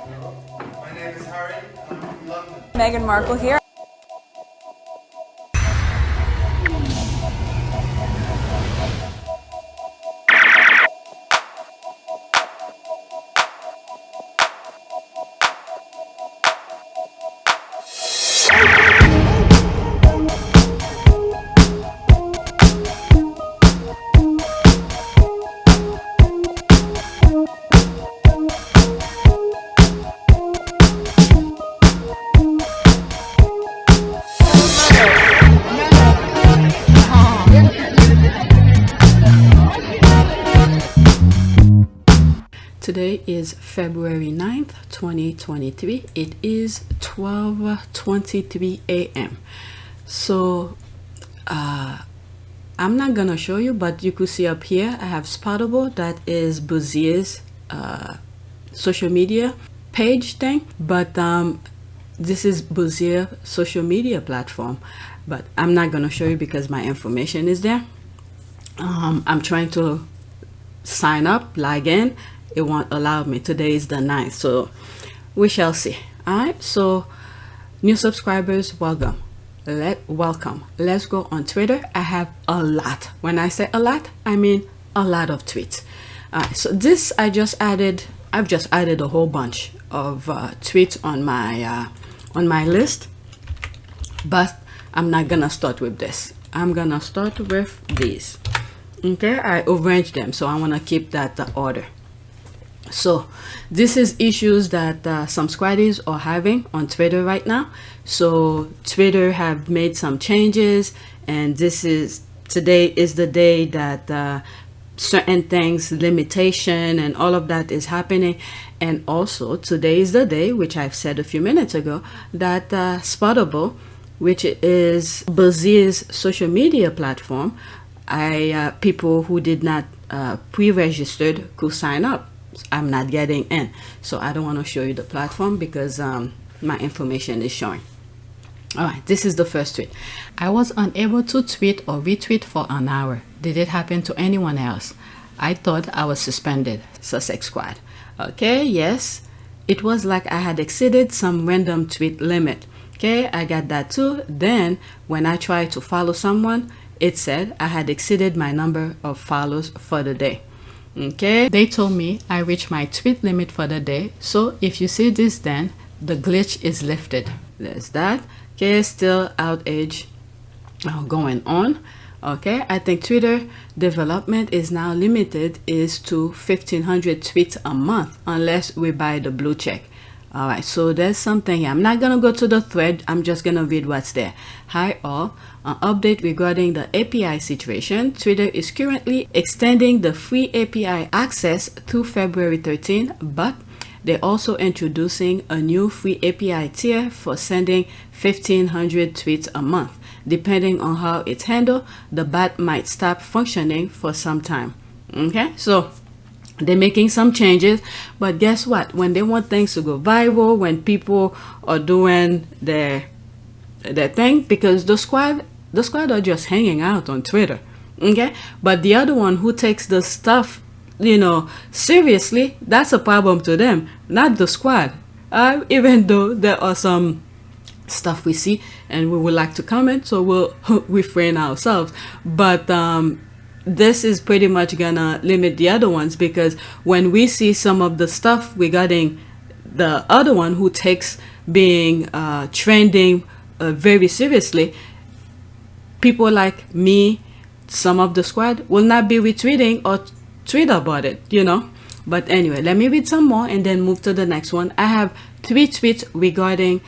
My name is Harry. I'm from London. Meghan Markle here. Today is February 9th, 2023. It is 12:23 a.m. So I'm not gonna show you, but you could see up here I have Spottable. That is Buzier's social media page thing, but this is Buzier social media platform, but I'm not gonna show you because my information is there. I'm trying to sign up, log in. It won't allow me. Today is the 9th, so we shall see. All right, so new subscribers, welcome. Let's go on Twitter. I have a lot. When I say a lot, I mean a lot of tweets. All right, so this I've just added a whole bunch of tweets on my list, but I'm not gonna start with this. I'm gonna start with these. Okay, I arranged them, so I want to keep that order. So this is issues that some squaddies are having on Twitter right now. So Twitter have made some changes, and today is the day that certain things, limitation and all of that is happening. And also today is the day, which I've said a few minutes ago, that Spottable, which is Buzier's social media platform, people who did not pre-registered could sign up. I'm not getting in, so I don't want to show you the platform because my information is showing. All right, this is the first tweet. I was unable to tweet or retweet for an hour. Did it happen to anyone else? I thought I was suspended. Sussex squad. Okay, yes, it was like I had exceeded some random tweet limit. Okay, I got that too. Then when I tried to follow someone, it said I had exceeded my number of follows for the day. Okay, they told me I reached my tweet limit for the day. So if you see this, then the glitch is lifted. There's that. Okay, still outage going on. Okay, I think Twitter development is now limited to 1,500 tweets a month unless we buy the blue check. All right, so there's something here. I'm not gonna go to the thread. I'm just gonna read what's there. Hi all, an update regarding the API situation. Twitter is currently extending the free API access through February 13, but they're also introducing a new free API tier for sending 1,500 tweets a month. Depending on how it's handled, the bot might stop functioning for some time. Okay, so they're making some changes, but guess what? When they want things to go viral, when people are doing their thing, because the squad are just hanging out on Twitter, okay? But the other one who takes the stuff, seriously, that's a problem to them, not the squad. Even though there are some stuff we see and we would like to comment, so we'll refrain ourselves, but this is pretty much gonna limit the other ones, because when we see some of the stuff regarding the other one who takes being trending very seriously, people like me, some of the squad will not be retweeting or tweet about it, But anyway, let me read some more and then move to the next one. I have 3 tweets regarding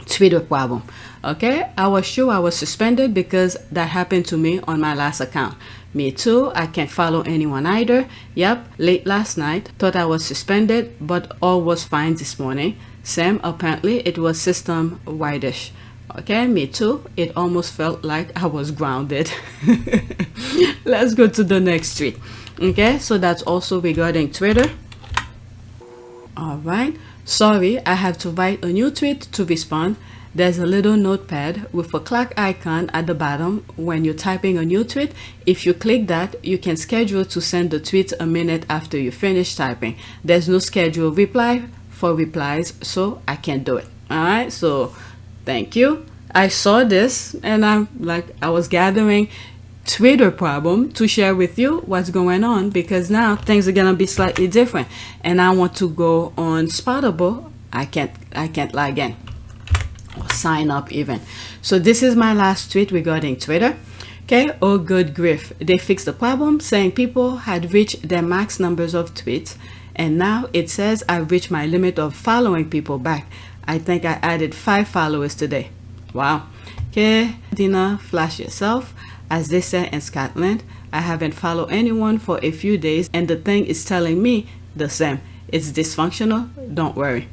Twitter problem. Okay, I was sure I was suspended because that happened to me on my last account. Me too, I can't follow anyone either. Yep, late last night, thought I was suspended, but all was fine this morning. Sam, apparently it was system wide-ish. Okay, me too, it almost felt like I was grounded. Let's go to the next tweet. Okay, so that's also regarding Twitter. All right, sorry, I have to write a new tweet to respond. There's a little notepad with a clock icon at the bottom when you're typing a new tweet. If you click that, you can schedule to send the tweet a minute after you finish typing. There's no scheduled reply for replies, so I can't do it. All right, so thank you. I saw this and I was gathering Twitter problem to share with you what's going on, because now things are gonna be slightly different and I want to go on Spottable. I can't log in or sign up even. So this is my last tweet regarding Twitter. Okay, oh good grief, they fixed the problem, saying people had reached their max numbers of tweets, and now it says I've reached my limit of following people back. I think I added 5 followers today. Wow. Okay, Dina, flash yourself. As they say in Scotland, I haven't followed anyone for a few days and the thing is telling me the same. It's dysfunctional, don't worry.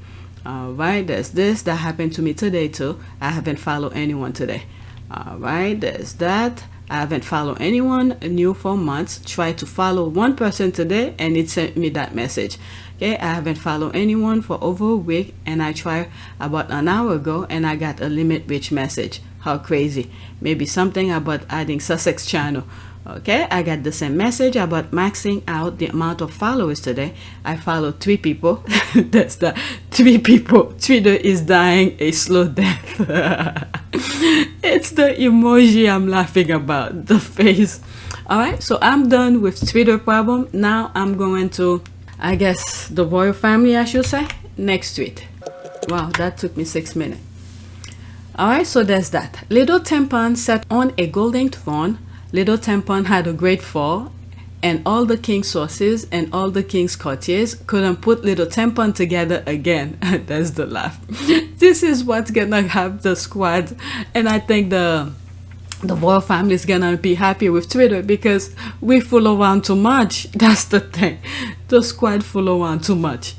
Alright, there's this. That happened to me today too. I haven't followed anyone today. Alright, there's that. I haven't followed anyone new for months. Tried to follow one person today and it sent me that message. Okay, I haven't followed anyone for over a week and I tried about an hour ago and I got a limit reach message. How crazy. Maybe something about adding Sussex channel. Okay, I got the same message about maxing out the amount of followers today. I followed 3 people. That's the 3 people. Twitter is dying a slow death. It's the emoji I'm laughing about, the face. All right, so I'm done with Twitter problem. Now I'm going to, I guess, the royal family, I should say. Next tweet. Wow, that took me 6 minutes. All right, so there's that. Little Tampon sat on a golden throne. Little Tampon had a great fall, and all the king's sources and all the king's courtiers couldn't put Little Tampon together again. That's the laugh. This is what's gonna have the squad, and I think the royal family is gonna be happy with Twitter because we fool around too much. That's the thing. The squad fool around too much.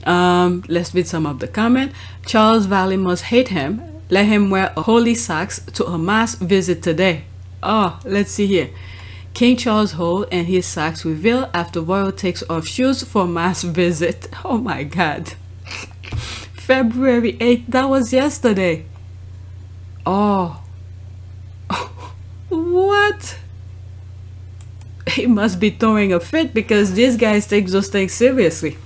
Let's read some of the comment. Charles Valley must hate him. Let him wear a holy socks to a mass visit today. Oh, let's see here. King Charles Hole and his socks reveal after royal takes off shoes for mass visit. Oh my God. February 8th, that was yesterday. Oh. What? He must be throwing a fit because these guys take those things seriously.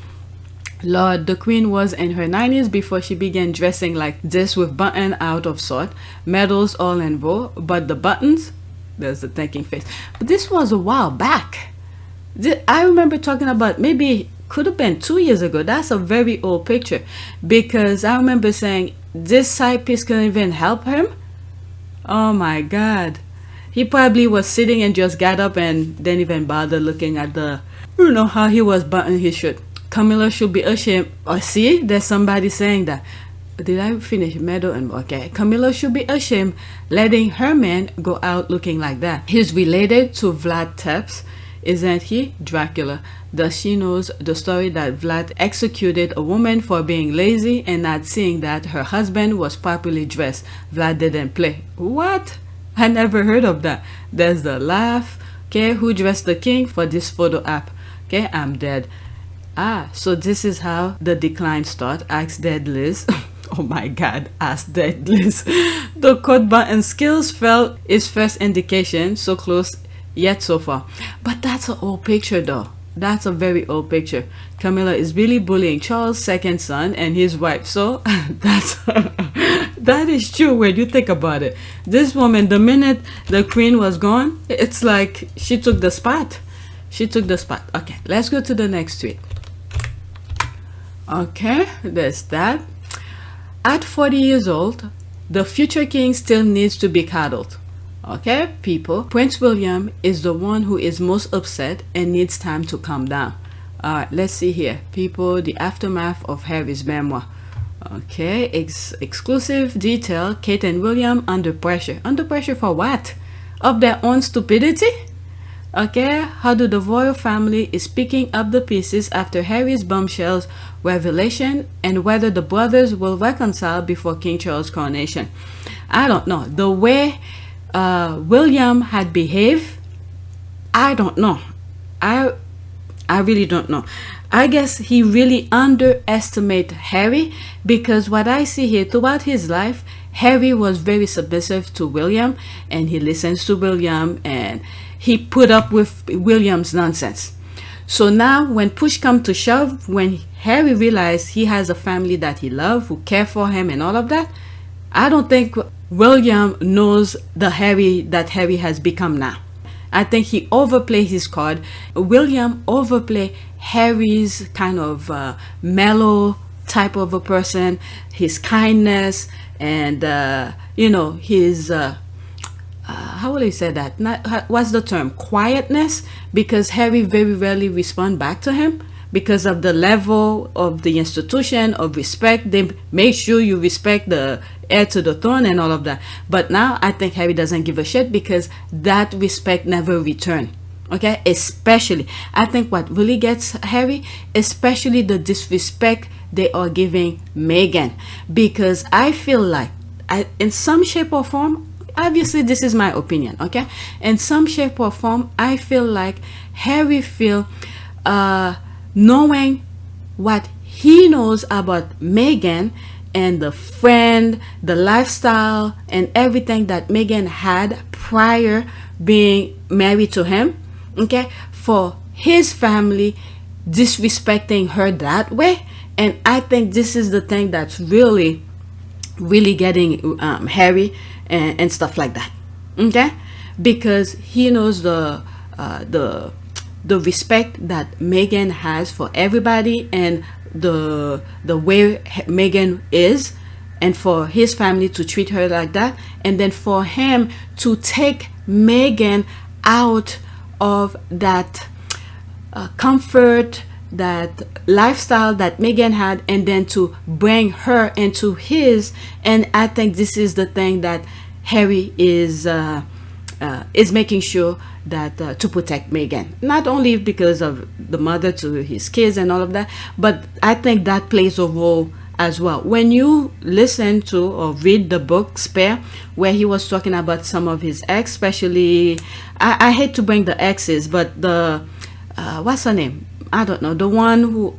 Lord, the queen was in her 90s before she began dressing like this with button out of sort, medals all in row, but the buttons, there's the thinking face. But this was a while back. I remember talking about, maybe could have been 2 years ago. That's a very old picture because I remember saying this side piece couldn't even help him. Oh my God. He probably was sitting and just got up and didn't even bother looking at the, you know, how he was buttoning his shirt. Camilla should be ashamed. Oh, see, there's somebody saying that. Did I finish medal and okay? Camilla should be ashamed letting her man go out looking like that. He's related to Vlad Tepes, isn't he? Dracula. Does she knows the story that Vlad executed a woman for being lazy and not seeing that her husband was properly dressed? Vlad didn't play. What? I never heard of that. There's the laugh. Okay, who dressed the king for this photo app? Okay, I'm dead. Ah, so this is how the decline starts. Ask Dead Liz. Oh my God, ask Dead Liz. The code button skills fell is first indication. So close yet so far. But that's an old picture though. That's a very old picture. Camilla is really bullying Charles' second son and his wife. So that is true when you think about it. This woman, the minute the queen was gone, it's like she took the spot. She took the spot. Okay, let's go to the next tweet. Okay, there's that. At 40 years old, the future king still needs to be coddled. Okay, people. Prince William is the one who is most upset and needs time to calm down. Alright, let's see here. People, the aftermath of Harry's memoir. Okay, exclusive detail. Kate and William under pressure. Under pressure for what? Of their own stupidity? Okay, how do the royal family is picking up the pieces after Harry's bombshells revelation and whether the brothers will reconcile before King Charles' coronation. I don't know. The way William had behaved, I don't know. I really don't know. I guess he really underestimated Harry, because what I see here throughout his life, Harry was very submissive to William, and he listens to William, and he put up with William's nonsense. So now when push come to shove, when Harry realized he has a family that he loves, who care for him and all of that, I don't think William knows the Harry that Harry has become now. I think he overplayed his card. William overplayed Harry's kind of mellow type of a person, his kindness, and his how will I say that? What's the term? Quietness, because Harry very rarely respond back to him because of the level of the institution of respect. They make sure you respect the heir to the throne and all of that. But now I think Harry doesn't give a shit, because that respect never returned. Okay, especially I think what really gets Harry, especially the disrespect they are giving Meghan, because I feel like in some shape or form, obviously this is my opinion, okay, in some shape or form, I feel like Harry feel knowing what he knows about Meghan and the friend, the lifestyle, and everything that Meghan had prior being married to him, okay, for his family disrespecting her that way. And I think this is the thing that's really getting Harry and stuff like that, okay, because he knows the respect that Meghan has for everybody, and the way Meghan is, and for his family to treat her like that, and then for him to take Meghan out of that comfort, that lifestyle that Meghan had, and then to bring her into his. And I think this is the thing that Harry is making sure that to protect Meghan, not only because of the mother to his kids and all of that, but I think that plays a role as well. When you listen to or read the book Spare, where he was talking about some of his ex, especially I hate to bring the exes, but the what's her name? I don't know, the one who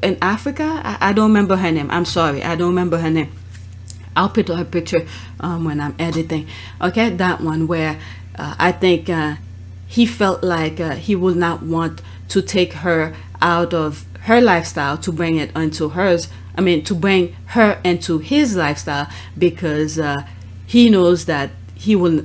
in Africa, I don't remember her name. I'm sorry, I don't remember her name. I'll put her picture when I'm editing. Okay, that one where I think he felt like he would not want to take her out of her lifestyle to bring it into hers. I mean, to bring her into his lifestyle, because he knows that she will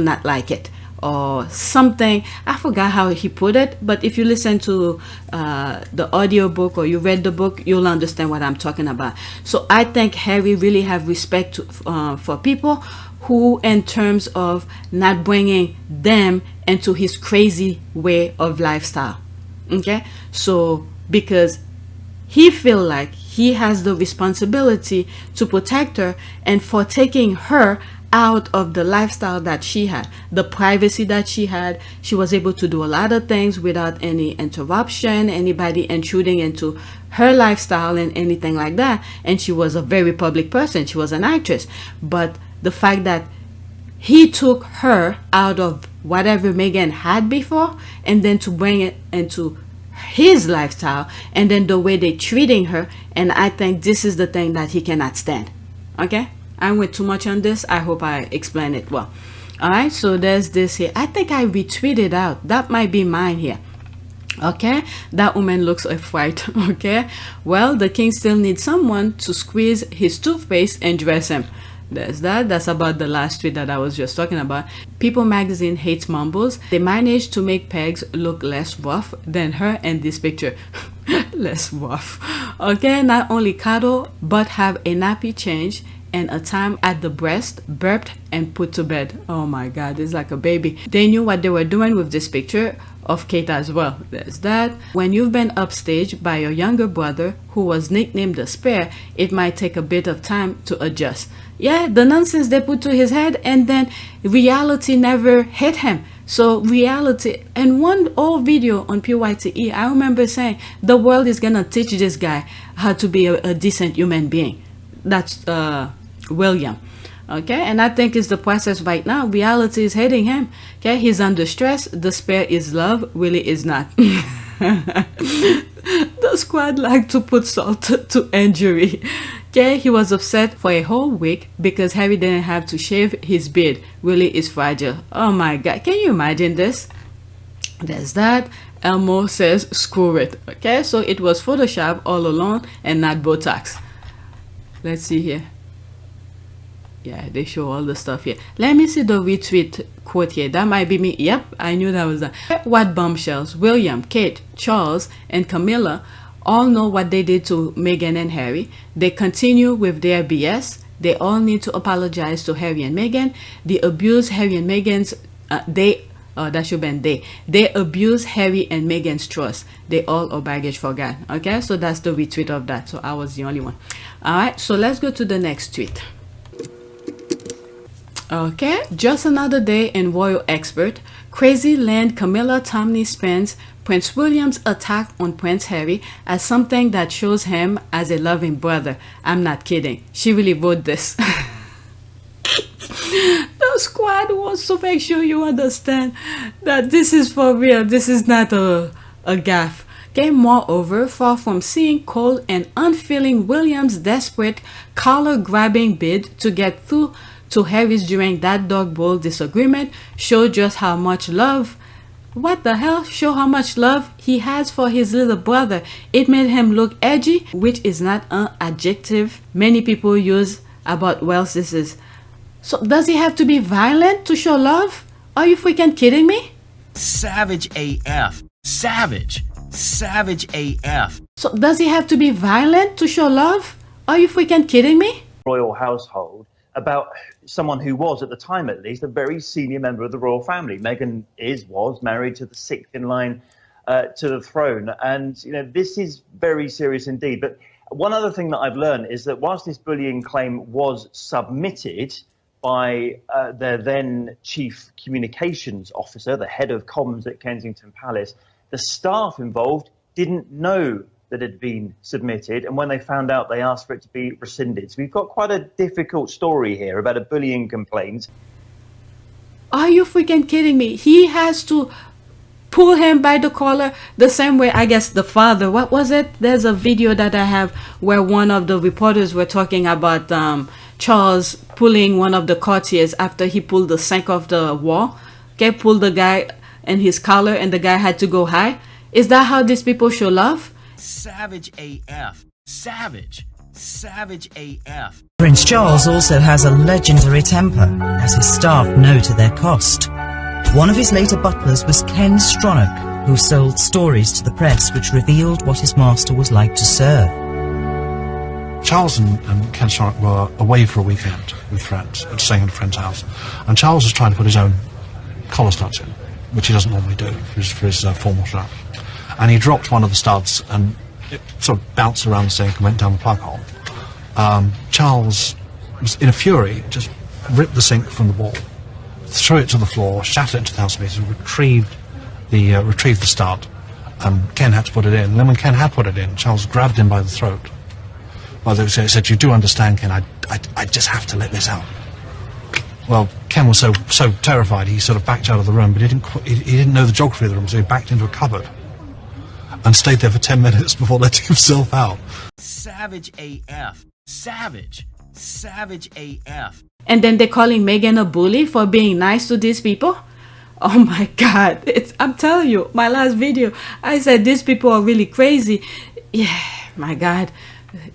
not like it, or something. I forgot how he put it, but if you listen to the audiobook or you read the book, you'll understand what I'm talking about. So I think Harry really have respect for people who, in terms of not bringing them into his crazy way of lifestyle. Okay, so because he feel like he has the responsibility to protect her, and for taking her out of the lifestyle that she had, the privacy that she had, she was able to do a lot of things without any interruption, anybody intruding into her lifestyle and anything like that. And she was a very public person, she was an actress. But the fact that he took her out of whatever Meghan had before, and then to bring it into his lifestyle, and then the way they treating her, and I think this is the thing that he cannot stand. Okay, I went too much on this. I hope I explained it well. All right, so there's this here. I think I retweeted out, that might be mine here. Okay, that woman looks a fright. Okay, well, the king still needs someone to squeeze his toothpaste and dress him. There's that. That's about the last tweet that I was just talking about. Ppl magazine hates mumbles. They managed to make Pegs look less rough than her in this picture. Less rough. Okay, not only cuddle, but have a nappy change and a time at the breast, burped and put to bed. Oh my god, it's like a baby. They knew what they were doing with this picture of Kate as well. There's that. When you've been upstaged by your younger brother, who was nicknamed the Spare, it might take a bit of time to adjust. Yeah, the nonsense they put to his head, and then reality never hit him. So reality, and one old video on PYTE, I remember saying the world is gonna teach this guy how to be a decent human being. That's William. Okay, and I think it's the process right now. Reality is hitting him. Okay, he's under stress. The Spare is love, really is not. The squad like to put salt to injury. Okay, he was upset for a whole week because Harry didn't have to shave his beard. Willie is fragile. Oh my god, can you imagine this? There's that. Elmo says screw it. Okay, so it was Photoshop all along and not Botox. Let's see here. Yeah, they show all the stuff here. Let me see the retweet quote here. That might be me. Yep, I knew that was that. What bombshells? William, Kate, Charles, and Camilla all know what they did to Meghan and Harry. They continue with their BS. They all need to apologize to Harry and Meghan. They abuse Harry and Meghan's. That should have been they. They abuse Harry and Meghan's trust. They all are baggage for God. Okay, so that's the retweet of that. So I was the only one. All right, so let's go to the next tweet. Okay, just another day in Royal Expert. Crazy land Camilla Tominey spends Prince William's attack on Prince Harry as something that shows him as a loving brother. I'm not kidding. She really wrote this. The squad wants to make sure you understand that this is for real. This is not a gaffe. Okay, moreover, far from seeing cold and unfeeling William's desperate collar-grabbing bid to get through to Harry's during that dog bowl disagreement, show just how much love, what the hell, show how much love he has for his little brother. It made him look edgy, which is not an adjective many people use about Wells's. So does he have to be violent to show love? Are you freaking kidding me? Savage AF. Savage. Savage AF. So does he have to be violent to show love? Are you freaking kidding me? Royal household about someone who was, at the time at least, a very senior member of the royal family. Meghan was married to the sixth in line to the throne. And, you know, this is very serious indeed. But one other thing that I've learned is that whilst this bullying claim was submitted by their then chief communications officer, the head of comms at Kensington Palace, the staff involved didn't know that had been submitted, and when they found out, they asked for it to be rescinded. So we've got quite a difficult story here about a bullying complaint. Are you freaking kidding me? He has to pull him by the collar the same way, I guess, the father. What was it? There's a video that I have where one of the reporters were talking about Charles pulling one of the courtiers after he pulled the sink off the wall. Okay, pulled the guy in his collar and the guy had to go high. Is that how these people show love? Savage AF. Savage. Savage AF. Prince Charles also has a legendary temper, as his staff know to their cost. One of his later butlers was Ken Stronach, who sold stories to the press which revealed what his master was like to serve. Charles and Ken Stronach were away for a weekend with friends, staying at a friend's house, and Charles was trying to put his own collar studs in, which he doesn't normally do for his formal shirt. And he dropped one of the studs and it sort of bounced around the sink and went down the plug hole. Charles was in a fury, just ripped the sink from the wall, threw it to the floor, shattered it into 1,000 pieces, retrieved the stud, and Ken had to put it in. And then when Ken had put it in, Charles grabbed him by the throat. Well, they said, "You do understand, Ken, I just have to let this out." Well, Ken was so terrified, he sort of backed out of the room, but he didn't know the geography of the room, so he backed into a cupboard and stayed there for 10 minutes before letting himself out. Savage AF. Savage. Savage AF. And then they're calling Meghan a bully for being nice to these people? Oh my god, I'm telling you, my last video, I said these people are really crazy. Yeah, my god,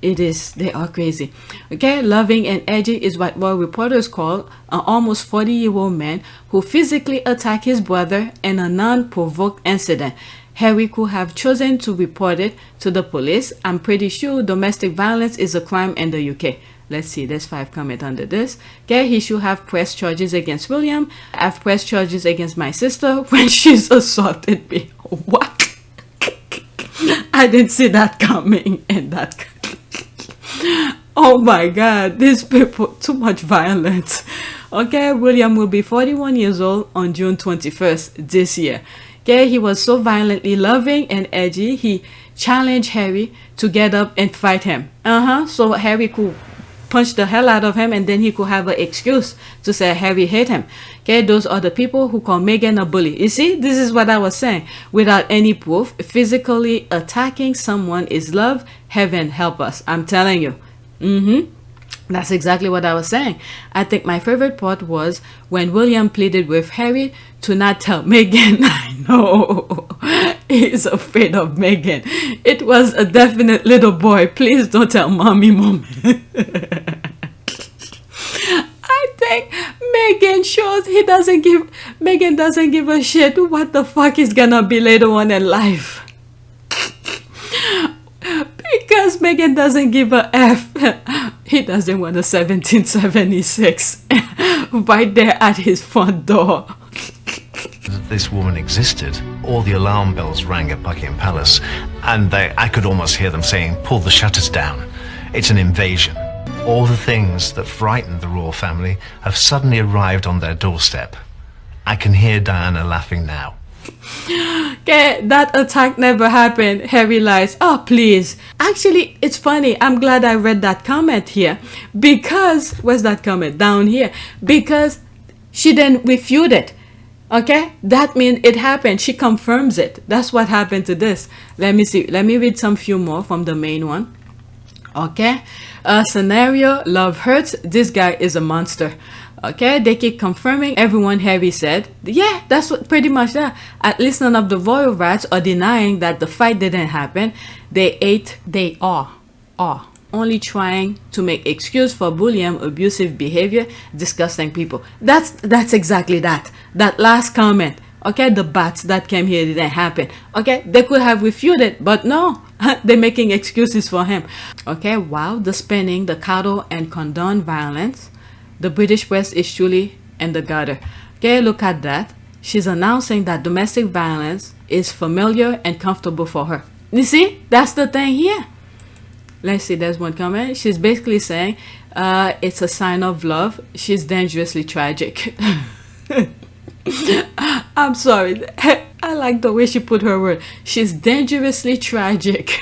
it is, they are crazy. Okay, loving and edgy is what royal reporters call an almost 40-year-old man who physically attacked his brother in a non-provoked incident. Harry could have chosen to report it to the police. I'm pretty sure domestic violence is a crime in the UK. Let's see, there's 5 comments under this. Okay, he should have pressed charges against William. I've pressed charges against my sister when she's assaulted me. What? I didn't see that coming in that. Oh my god, these people, too much violence. Okay, William will be 41 years old on June 21st this year. Okay, he was so violently loving and edgy, he challenged Harry to get up and fight him. So Harry could punch the hell out of him, and then he could have an excuse to say Harry hit him. Okay, those are the people who call Meghan a bully. You see, this is what I was saying. Without any proof, physically attacking someone is love. Heaven help us. I'm telling you. That's exactly what I was saying. I think my favorite part was when William pleaded with Harry to not tell Meghan. I know he's afraid of Meghan. It was a definite little boy. Please don't tell mommy. I think Meghan doesn't give a shit what the fuck is gonna be later on in life. Because Meghan doesn't give a F. He doesn't want a 1776 right there at his front door. This woman existed. All the alarm bells rang at Buckingham Palace, and I could almost hear them saying, "Pull the shutters down. It's an invasion." All the things that frightened the royal family have suddenly arrived on their doorstep. I can hear Diana laughing now. Okay, that attack never happened. Harry lies. Oh, please. Actually, it's funny. I'm glad I read that comment here. Because, where's that comment? Down here. Because she didn't refute it. Okay? That means it happened. She confirms it. That's what happened to this. Let me see. Let me read some few more from the main one. Okay? Scenario, love hurts. This guy is a monster. Okay, they keep confirming everyone Harry said. Yeah, that's what pretty much that. At least none of the royal rats are denying that the fight didn't happen. They are only trying to make excuse for William abusive behavior, disgusting people. That's exactly that. That last comment. Okay, the bats that came here didn't happen. Okay, they could have refuted, but no. They're making excuses for him. Okay, wow, the spinning, the coddle and condone violence. The British press is truly in the gutter. Okay, look at that. She's announcing that domestic violence is familiar and comfortable for her. You see, that's the thing here. Let's see, there's one comment. She's basically saying it's a sign of love. She's dangerously tragic. I'm sorry. I like the way she put her word. She's dangerously tragic.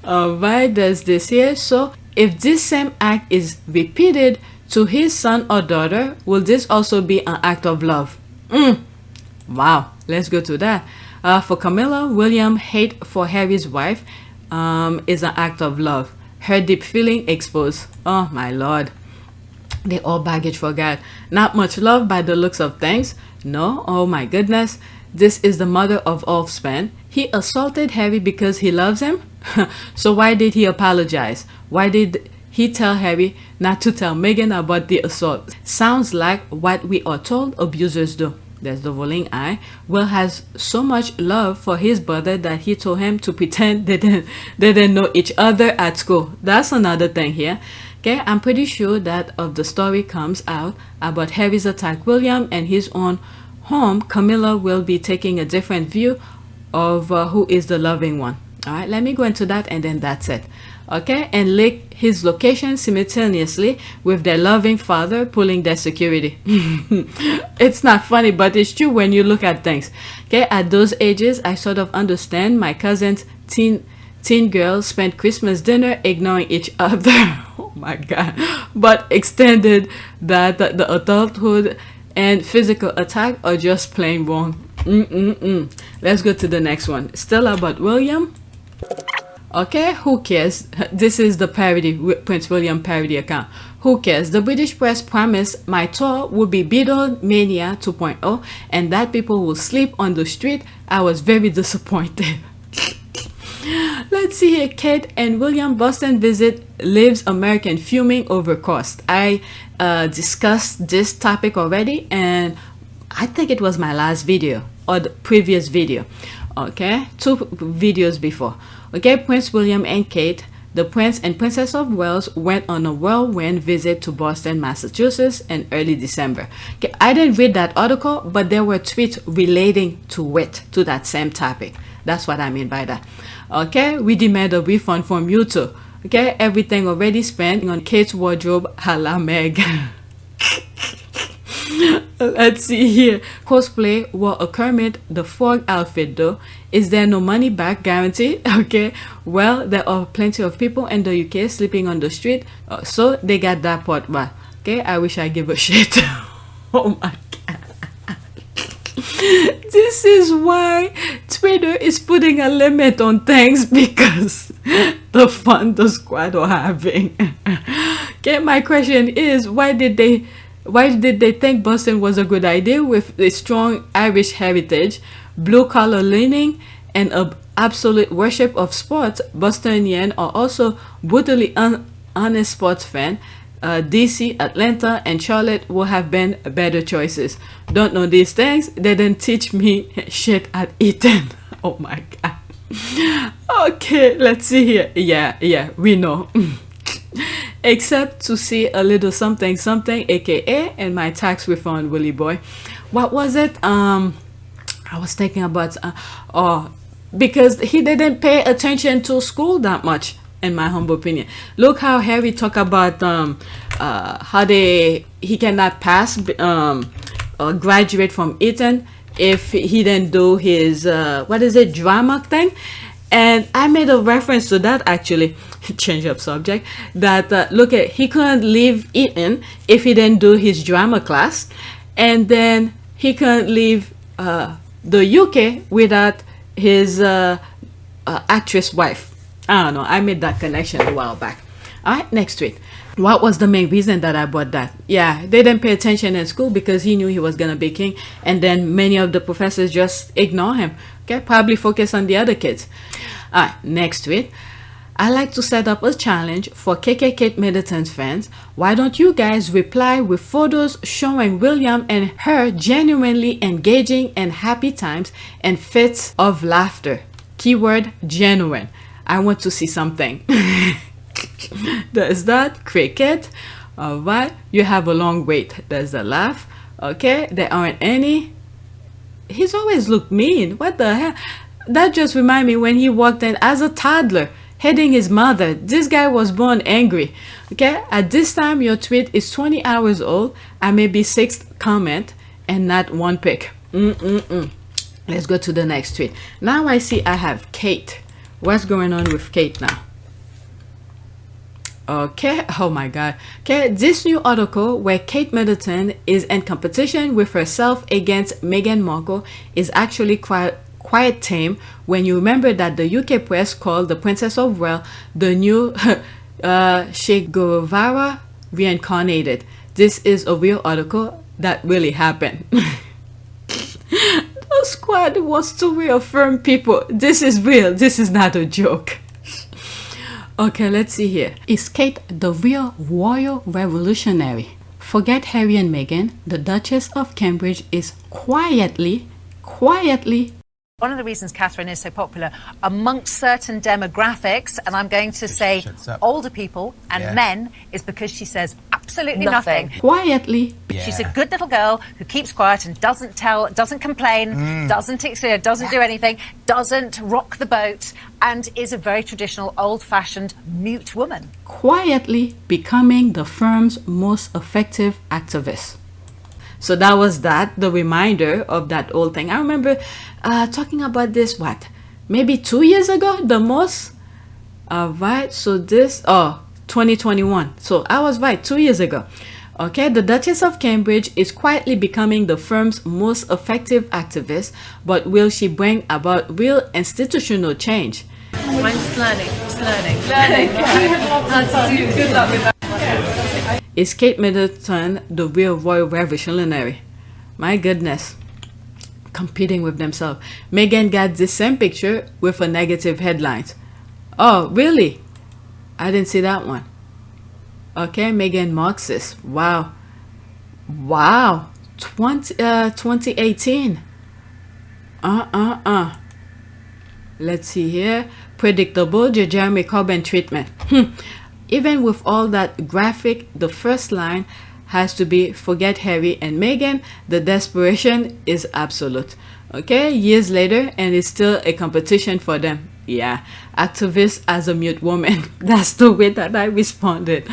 Alright, there's this here. So, if this same act is repeated to his son or daughter, will this also be an act of love? Wow, let's go to that. For Camilla, William's hate for Harry's wife is an act of love. Her deep feeling exposed. Oh my lord. They all baggage for God. Not much love by the looks of things. No, oh my goodness. This is the mother of offspring. He assaulted Harry because he loves him? So why did he apologize? Why did he tell Harry not to tell Meghan about the assault? Sounds like what we are told abusers do. There's the rolling eye. Will has so much love for his brother that he told him to pretend they didn't know each other at school. That's another thing here. Okay, I'm pretty sure that of the story comes out about Harry's attack William and his own home, Camilla will be taking a different view of who is the loving one. All right, let me go into that and then that's it. Okay, and link his location simultaneously with their loving father pulling their security. It's not funny, but it's true when you look at things. Okay, at those ages, I sort of understand my cousin's teen girls spent Christmas dinner ignoring each other. Oh my god. But extended that the adulthood and physical attack are just plain wrong. Let's go to the next one. Still about William. Okay, who cares? This is the parody, Prince William parody account. Who cares? The British press promised my tour would be Beatlemania 2.0 and that people will sleep on the street. I was very disappointed. Let's see here. Kate and William Boston visit leaves American fuming over cost. I discussed this topic already and I think it was my last video or the previous video. Okay, 2 videos before. Okay, Prince William and Kate, the Prince and Princess of Wales, went on a whirlwind visit to Boston, Massachusetts in early December. Okay, I didn't read that article, but there were tweets relating to it, to that same topic. That's what I mean by that. Okay, we demand a refund from you too. Okay, everything already spent on Kate's wardrobe a la Meg. Let's see here. Cosplay wore a Kermit the Frog outfit though. Is there no money back guarantee? Okay. Well, there are plenty of people in the UK sleeping on the street, so they got that part right. Okay, I wish I give a shit. Oh my god. This is why Twitter is putting a limit on things, because the fun the squad are having. Okay, my question is, why did they think Boston was a good idea with a strong Irish heritage, blue collar leaning, and an absolute worship of sports? Bostonians are also brutally honest sports fans. DC, Atlanta, and Charlotte would have been better choices. Don't know these things. They didn't teach me shit at Eton. Oh my god. Okay, let's see here. Yeah, we know. Except to see a little something, aka, and my tax refund, Willie boy. What was it? I was thinking about because he didn't pay attention to school that much, in my humble opinion. Look how Harry talk about how he cannot pass or graduate from Eton if he didn't do his drama thing. And I made a reference to that, actually. Change of subject. That look at, he couldn't leave Eton if he didn't do his drama class, and then he couldn't leave the UK without his actress wife. I don't know, I made that connection a while back. All right, next tweet. What was the main reason that I bought that? Yeah, they didn't pay attention in school because he knew he was gonna be king, and then many of the professors just ignore him. Okay, probably focus on the other kids. All right, next tweet. I like to set up a challenge for Kate Middleton's fans. Why don't you guys reply with photos showing William and her genuinely engaging and happy times and fits of laughter? Keyword genuine. I want to see something. There's that. Cricket. Alright, you have a long wait. There's a laugh. Okay, there aren't any. He's always looked mean. What the hell? That just reminded me when he walked in as a toddler, hitting his mother. This guy was born angry. Okay, at this time your tweet is 20 hours old. I may be 6th comment and not one pic. Let's go to the next tweet. Now I see I have Kate. What's going on with Kate now? Okay, oh my god. Okay, this new article where Kate Middleton is in competition with herself against Meghan Markle is actually quite tame when you remember that the UK press called the Princess of Wales the new Che Guevara reincarnated. This is a real article that really happened. The squad wants to reaffirm people. This is real. This is not a joke. Okay, let's see here. Is Kate the real royal revolutionary? Forget Harry and Meghan. The Duchess of Cambridge is quietly one of the reasons Catherine is so popular amongst certain demographics, and I'm going to say older people and men, is because she says absolutely nothing. Quietly. She's a good little girl who keeps quiet and doesn't complain, doesn't do anything, doesn't rock the boat, and is a very traditional, old-fashioned, mute woman. Quietly becoming the firm's most effective activist. So that was the reminder of that old thing. I remember talking about this, maybe 2 years ago, the most. Right, so this, 2021. So I was right, 2 years ago. Okay, the Duchess of Cambridge is quietly becoming the firm's most effective activist, but will she bring about real institutional change? I'm just learning. Good luck with that. Is Kate Middleton the real royal revolutionary? My goodness. Competing with themselves. Meghan got the same picture with a negative headline. Oh, really? I didn't see that one. Okay, Meghan Marxist. Wow. 2018. Let's see here. Predictable Jeremy Corbyn treatment. Even with all that graphic, the first line has to be forget Harry and Meghan. The desperation is absolute. Okay, years later, and it's still a competition for them. Yeah, activist as a mute woman. That's the way that I responded.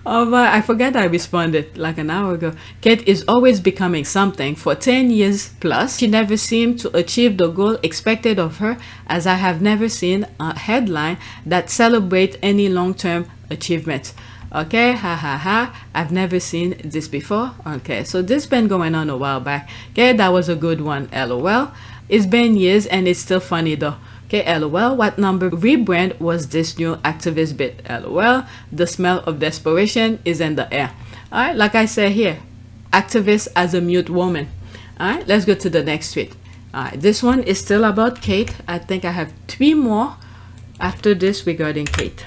I forgot I responded like an hour ago. Kate is always becoming something for 10 years plus. She never seemed to achieve the goal expected of her, as I have never seen a headline that celebrates any long-term achievements. Okay, ha ha ha. I've never seen this before. Okay, so this been going on a while back. Okay, that was a good one. LOL. It's been years and it's still funny though. Okay, LOL. What number rebrand was this new activist bit? LOL. The smell of desperation is in the air. Alright, like I said here, activist as a mute woman. Alright, let's go to the next tweet. Alright, this one is still about Kate. I think I have 3 more after this regarding Kate.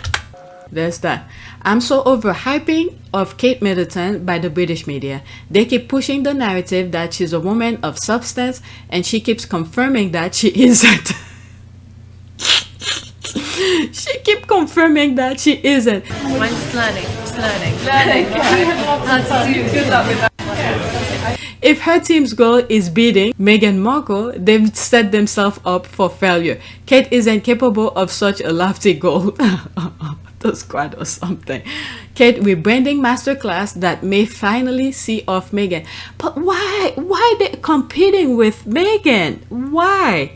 There's that. I'm so overhyping of Kate Middleton by the British media. They keep pushing the narrative that she's a woman of substance, and she keeps confirming that she isn't. She keeps confirming that she isn't. Mine's just learning. Just learning. How to do. Good luck with that. If her team's goal is beating Meghan Markle, they've set themselves up for failure. Kate isn't capable of such a lofty goal. The squad or something. Kate rebranding masterclass that may finally see off Meghan. But why? Why they competing with Meghan? Why?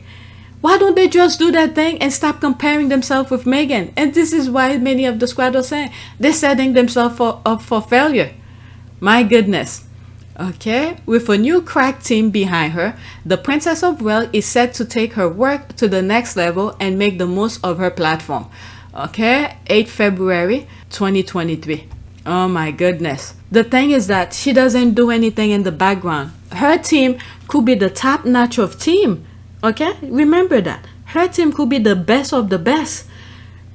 Why don't they just do that thing and stop comparing themselves with Meghan? And this is why many of the squad are saying they're setting themselves up for failure. My goodness. Okay, with a new crack team behind her, the Princess of Wales is set to take her work to the next level and make the most of her platform. Okay, 8 February 2023. Oh my goodness. The thing is that she doesn't do anything in the background. Her team could be the top notch of team. Okay, remember that. Her team could be the best of the best.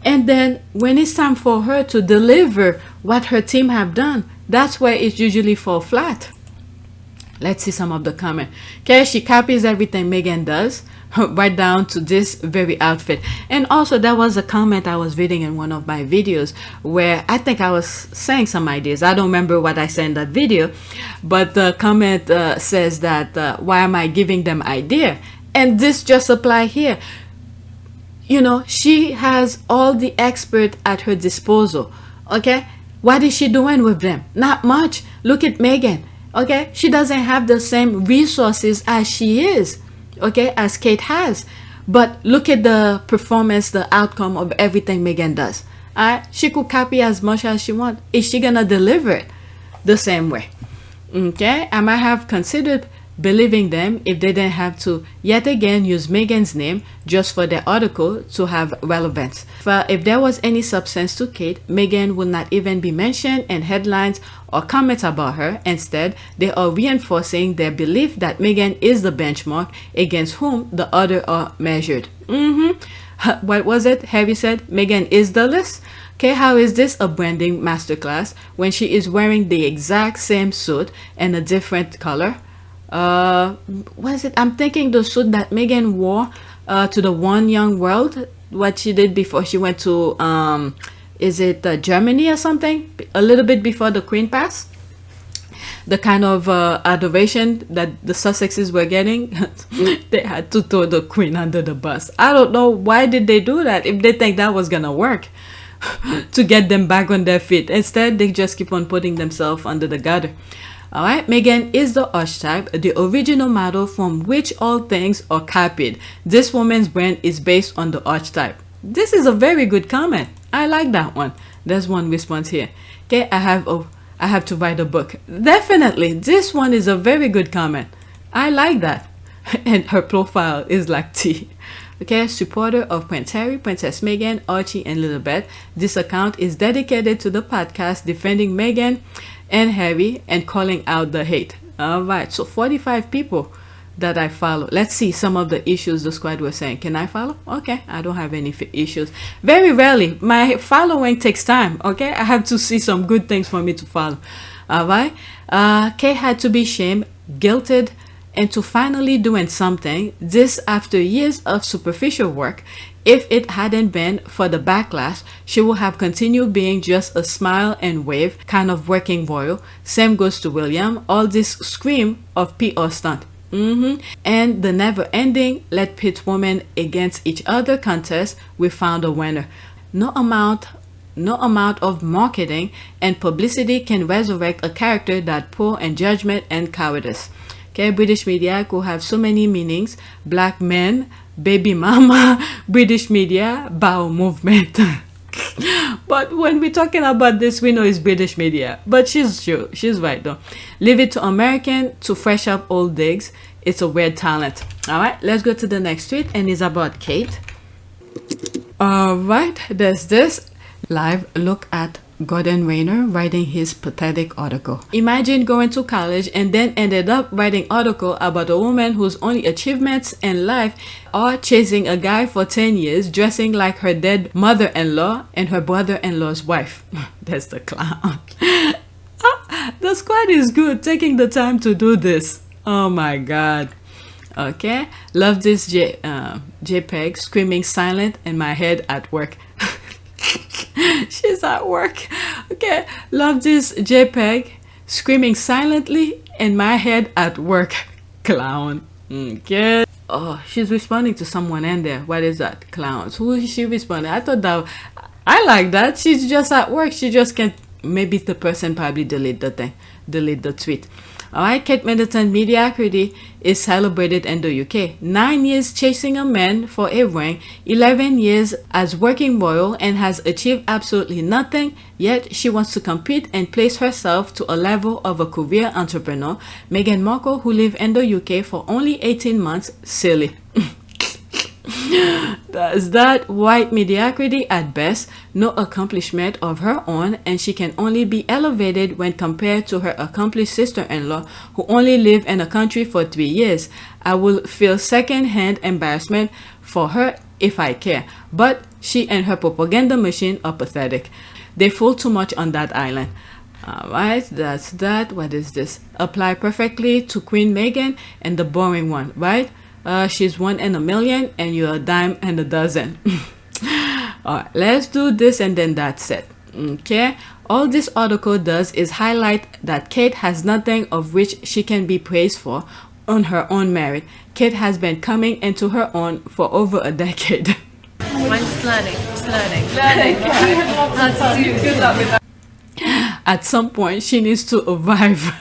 And then when it's time for her to deliver what her team have done, that's where it usually fall flat. Let's see some of the comment. Okay, she copies everything Meghan does, right down to this very outfit. And also there was a comment I was reading in one of my videos where I think I was saying some ideas. I don't remember what I said in that video, but the comment says that why am I giving them idea? And this just apply here. You know, she has all the expert at her disposal. Okay, what is she doing with them? Not much. Look at Meghan. Okay, she doesn't have the same resources as she is, okay, as Kate has. But look at the performance, the outcome of everything Meghan does. She could copy as much as she wants. Is she gonna deliver it the same way? Okay, I might have considered believing them if they didn't have to yet again use Meghan's name just for their article to have relevance. If there was any substance to Kate, Meghan would not even be mentioned in headlines or comments about her. Instead, they are reinforcing their belief that Meghan is the benchmark against whom the other are measured. What was it? Harry said Meghan is the list. Okay, how is this a branding masterclass when she is wearing the exact same suit in a different color? What is it? I'm thinking the suit that Meghan wore to the One Young World, what she did before she went to is it Germany or something, a little bit before the Queen passed. The kind of adoration that the Sussexes were getting, they had to throw the Queen under the bus. I don't know why did they do that if they think that was gonna work to get them back on their feet. Instead, they just keep on putting themselves under the gutter. Alright, Meghan is the archetype, the original model from which all things are copied. This woman's brand is based on the archetype. This is a very good comment. I like that one. There's one response here. Okay, I have to write a book. Definitely, this one is a very good comment. I like that. And her profile is like tea. Okay, supporter of Prince Harry, Princess Meghan, Archie, and Lilibet. This account is dedicated to the podcast defending Meghan and Harry and calling out the hate. All right, so 45 people that I follow. Let's see some of the issues the squad was saying. Can I follow? Okay, I don't have any issues. Very rarely. My following takes time. Okay, I have to see some good things for me to follow. All right. Kate had to be shamed, guilted, into finally doing something. This after years of superficial work. If it hadn't been for the backlash, she would have continued being just a smile and wave kind of working royal. Same goes to William. All this scream of PR stunt. And the never-ending let pit women against each other contest, we found a winner. No amount no amount of marketing and publicity can resurrect a character that poor in judgment and cowardice. Okay, British media could have so many meanings. Black men, baby mama, British media, bowel movement. But when we're talking about this, we know it's British media. But she's right though. Leave it to American to fresh up old digs. It's a weird talent. All right, let's go to the next tweet, and it's about Kate. All right, there's this live look at Gordon Rayner writing his pathetic article. Imagine going to college and then ended up writing article about a woman whose only achievements in life are chasing a guy for 10 years, dressing like her dead mother-in-law and her brother-in-law's wife. That's the clown. The squad is good, taking the time to do this. Oh my god. Okay, love this JPEG, screaming silent in my head at work. She's at work. Okay, love this JPEG, screaming silently in my head at work. Clown. Okay. Oh, she's responding to someone in there. What is that? Clowns. Who is she responding? I thought that, I like that. She's just at work. She just can't, maybe the person probably delete the thing, delete the tweet. Alright, Kate Middleton mediocrity is celebrated in the UK. 9 years chasing a man for a ring, 11 years as working royal, and has achieved absolutely nothing, yet she wants to compete and place herself to a level of a career entrepreneur. Meghan Markle, who lived in the UK for only 18 months, silly. That's that white mediocrity at best, no accomplishment of her own, and she can only be elevated when compared to her accomplished sister-in-law who only lived in a country for 3 years. I will feel second-hand embarrassment for her if I care, but she and her propaganda machine are pathetic. They fool too much on that island. Alright, that's that. What is this? Apply perfectly to Queen Meghan and the boring one, right? She's 1 in a million and you're a dime and a dozen. Alright, let's do this and then that's it. Okay, all this article does is highlight that Kate has nothing of which she can be praised for on her own merit. Kate has been coming into her own for over a decade. Mine's just learning. How to do. Good luck with that. At some point, she needs to arrive.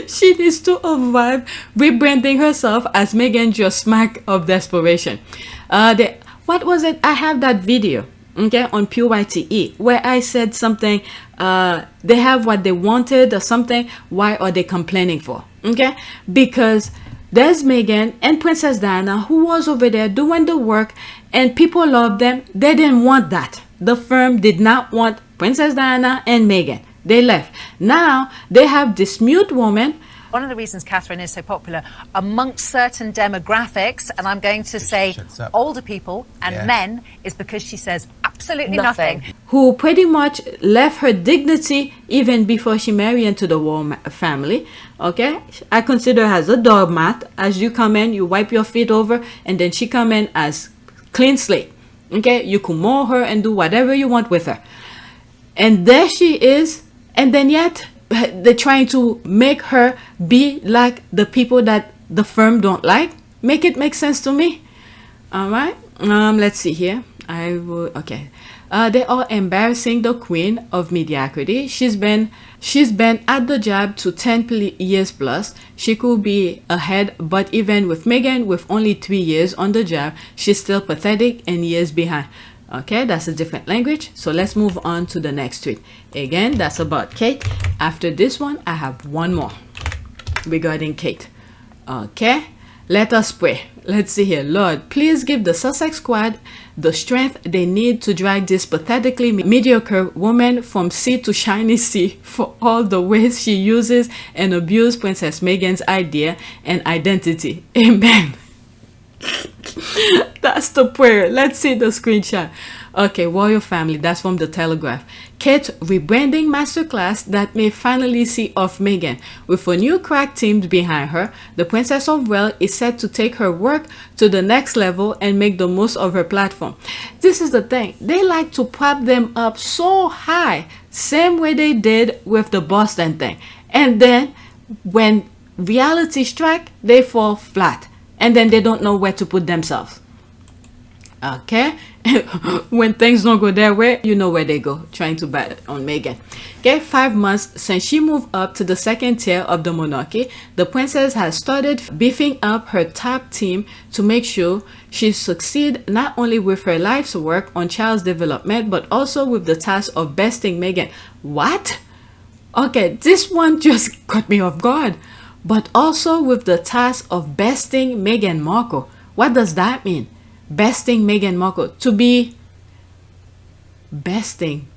She needs to arrive rebranding herself as Meghan, just smack of desperation. What was it? I have that video, okay, on PYTE where I said something, they have what they wanted or something, why are they complaining for? Okay, because there's Meghan and Princess Diana who was over there doing the work and people loved them. They didn't want that. The firm did not want Princess Diana and Meghan. They left. Now they have this mute woman. One of the reasons Catherine is so popular amongst certain demographics, and I'm going to say older people and men, is because she says absolutely nothing. Who pretty much left her dignity even before she married into the royal family. Okay, I consider her as a doormat. As you come in, you wipe your feet over, and then she come in as clean slate. Okay, you can mow her and do whatever you want with her. And there she is. And then yet they're trying to make her be like the people that the firm don't like. Make it make sense to me. All right. Let's see here. Okay. They are embarrassing the queen of mediocrity. She's been at the job to 10 years plus. She could be ahead, but even with Meghan, with only 3 years on the job, she's still pathetic and years behind. Okay, that's a different language. So let's move on to the next tweet. Again, that's about Kate. After this one, I have one more regarding Kate. Okay, let us pray. Let's see here. Lord, please give the Sussex squad the strength they need to drag this pathetically mediocre woman from sea to shiny sea for all the ways she uses and abuses Princess Meghan's idea and identity. Amen. That's the prayer. Let's see the screenshot. Okay, royal family. That's from the Telegraph. Kate rebranding masterclass that may finally see off Meghan. With a new crack team behind her, the Princess of Wales is set to take her work to the next level and make the most of her platform. This is the thing. They like to prop them up so high, same way they did with the Boston thing. And then when reality strikes, they fall flat. And then they don't know where to put themselves. Okay, when things don't go their way, you know where they go, trying to bat on Meghan. Okay, 5 months since she moved up to the second tier of the monarchy, the princess has started beefing up her top team to make sure she succeeds not only with her life's work on child's development, but also with the task of besting Meghan. What? Okay, this one just caught me off guard. But also with the task of besting Meghan Markle. What does that mean? Besting Meghan Markle. To be besting.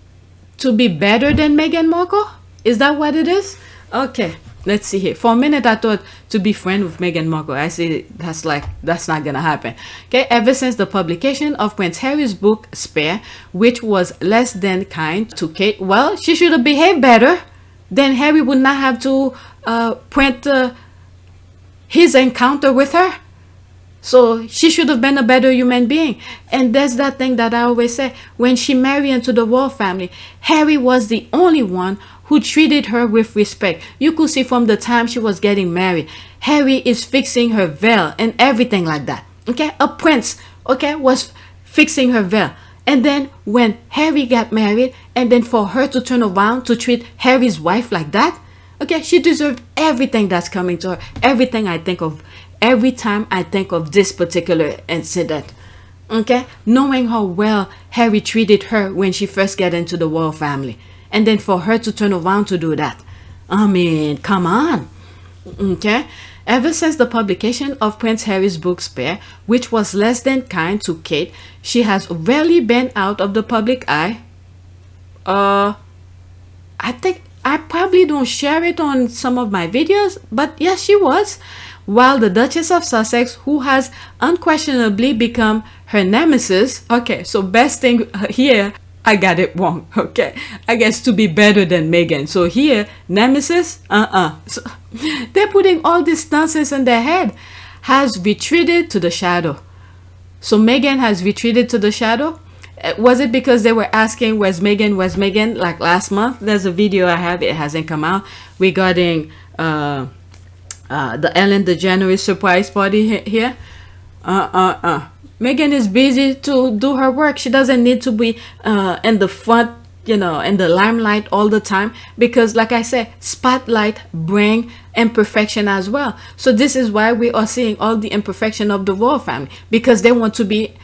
To be better than Meghan Markle? Is that what it is? Okay, let's see here. For a minute, I thought to be friend with Meghan Markle. I see that's not gonna happen. Okay, ever since the publication of Prince Harry's book Spare, which was less than kind to Kate, well, she should have behaved better. Then Harry would not have to print his encounter with her. So she should have been a better human being. And that's that thing that I always say. When she married into the royal family, Harry was the only one who treated her with respect. You could see from the time she was getting married, Harry is fixing her veil and everything like that. Okay, a prince, okay, was fixing her veil. And then when Harry got married, and then for her to turn around to treat Harry's wife like that, okay, she deserved everything that's coming to her. Everything I think of, every time I think of this particular incident. Okay, knowing how well Harry treated her when she first got into the royal family. And then for her to turn around to do that. I mean, come on. Okay, ever since the publication of Prince Harry's book Spare, which was less than kind to Kate, she has rarely been out of the public eye. I think I probably don't share it on some of my videos, but yes, she was. While the Duchess of Sussex, who has unquestionably become her nemesis, okay, so best thing here, I got it wrong, okay, I guess to be better than Meghan. So here, nemesis, so they're putting all this nonsense in their head, has retreated to the shadow. So Meghan has retreated to the shadow. Was it because they were asking where's Meghan like last month? There's a video I have, it hasn't come out, regarding the Ellen DeGeneres surprise party here. Meghan is busy to do her work. She doesn't need to be in the front, you know, in the limelight all the time, because like I said, spotlight bring imperfection as well. So this is why we are seeing all the imperfection of the royal family, because they want to be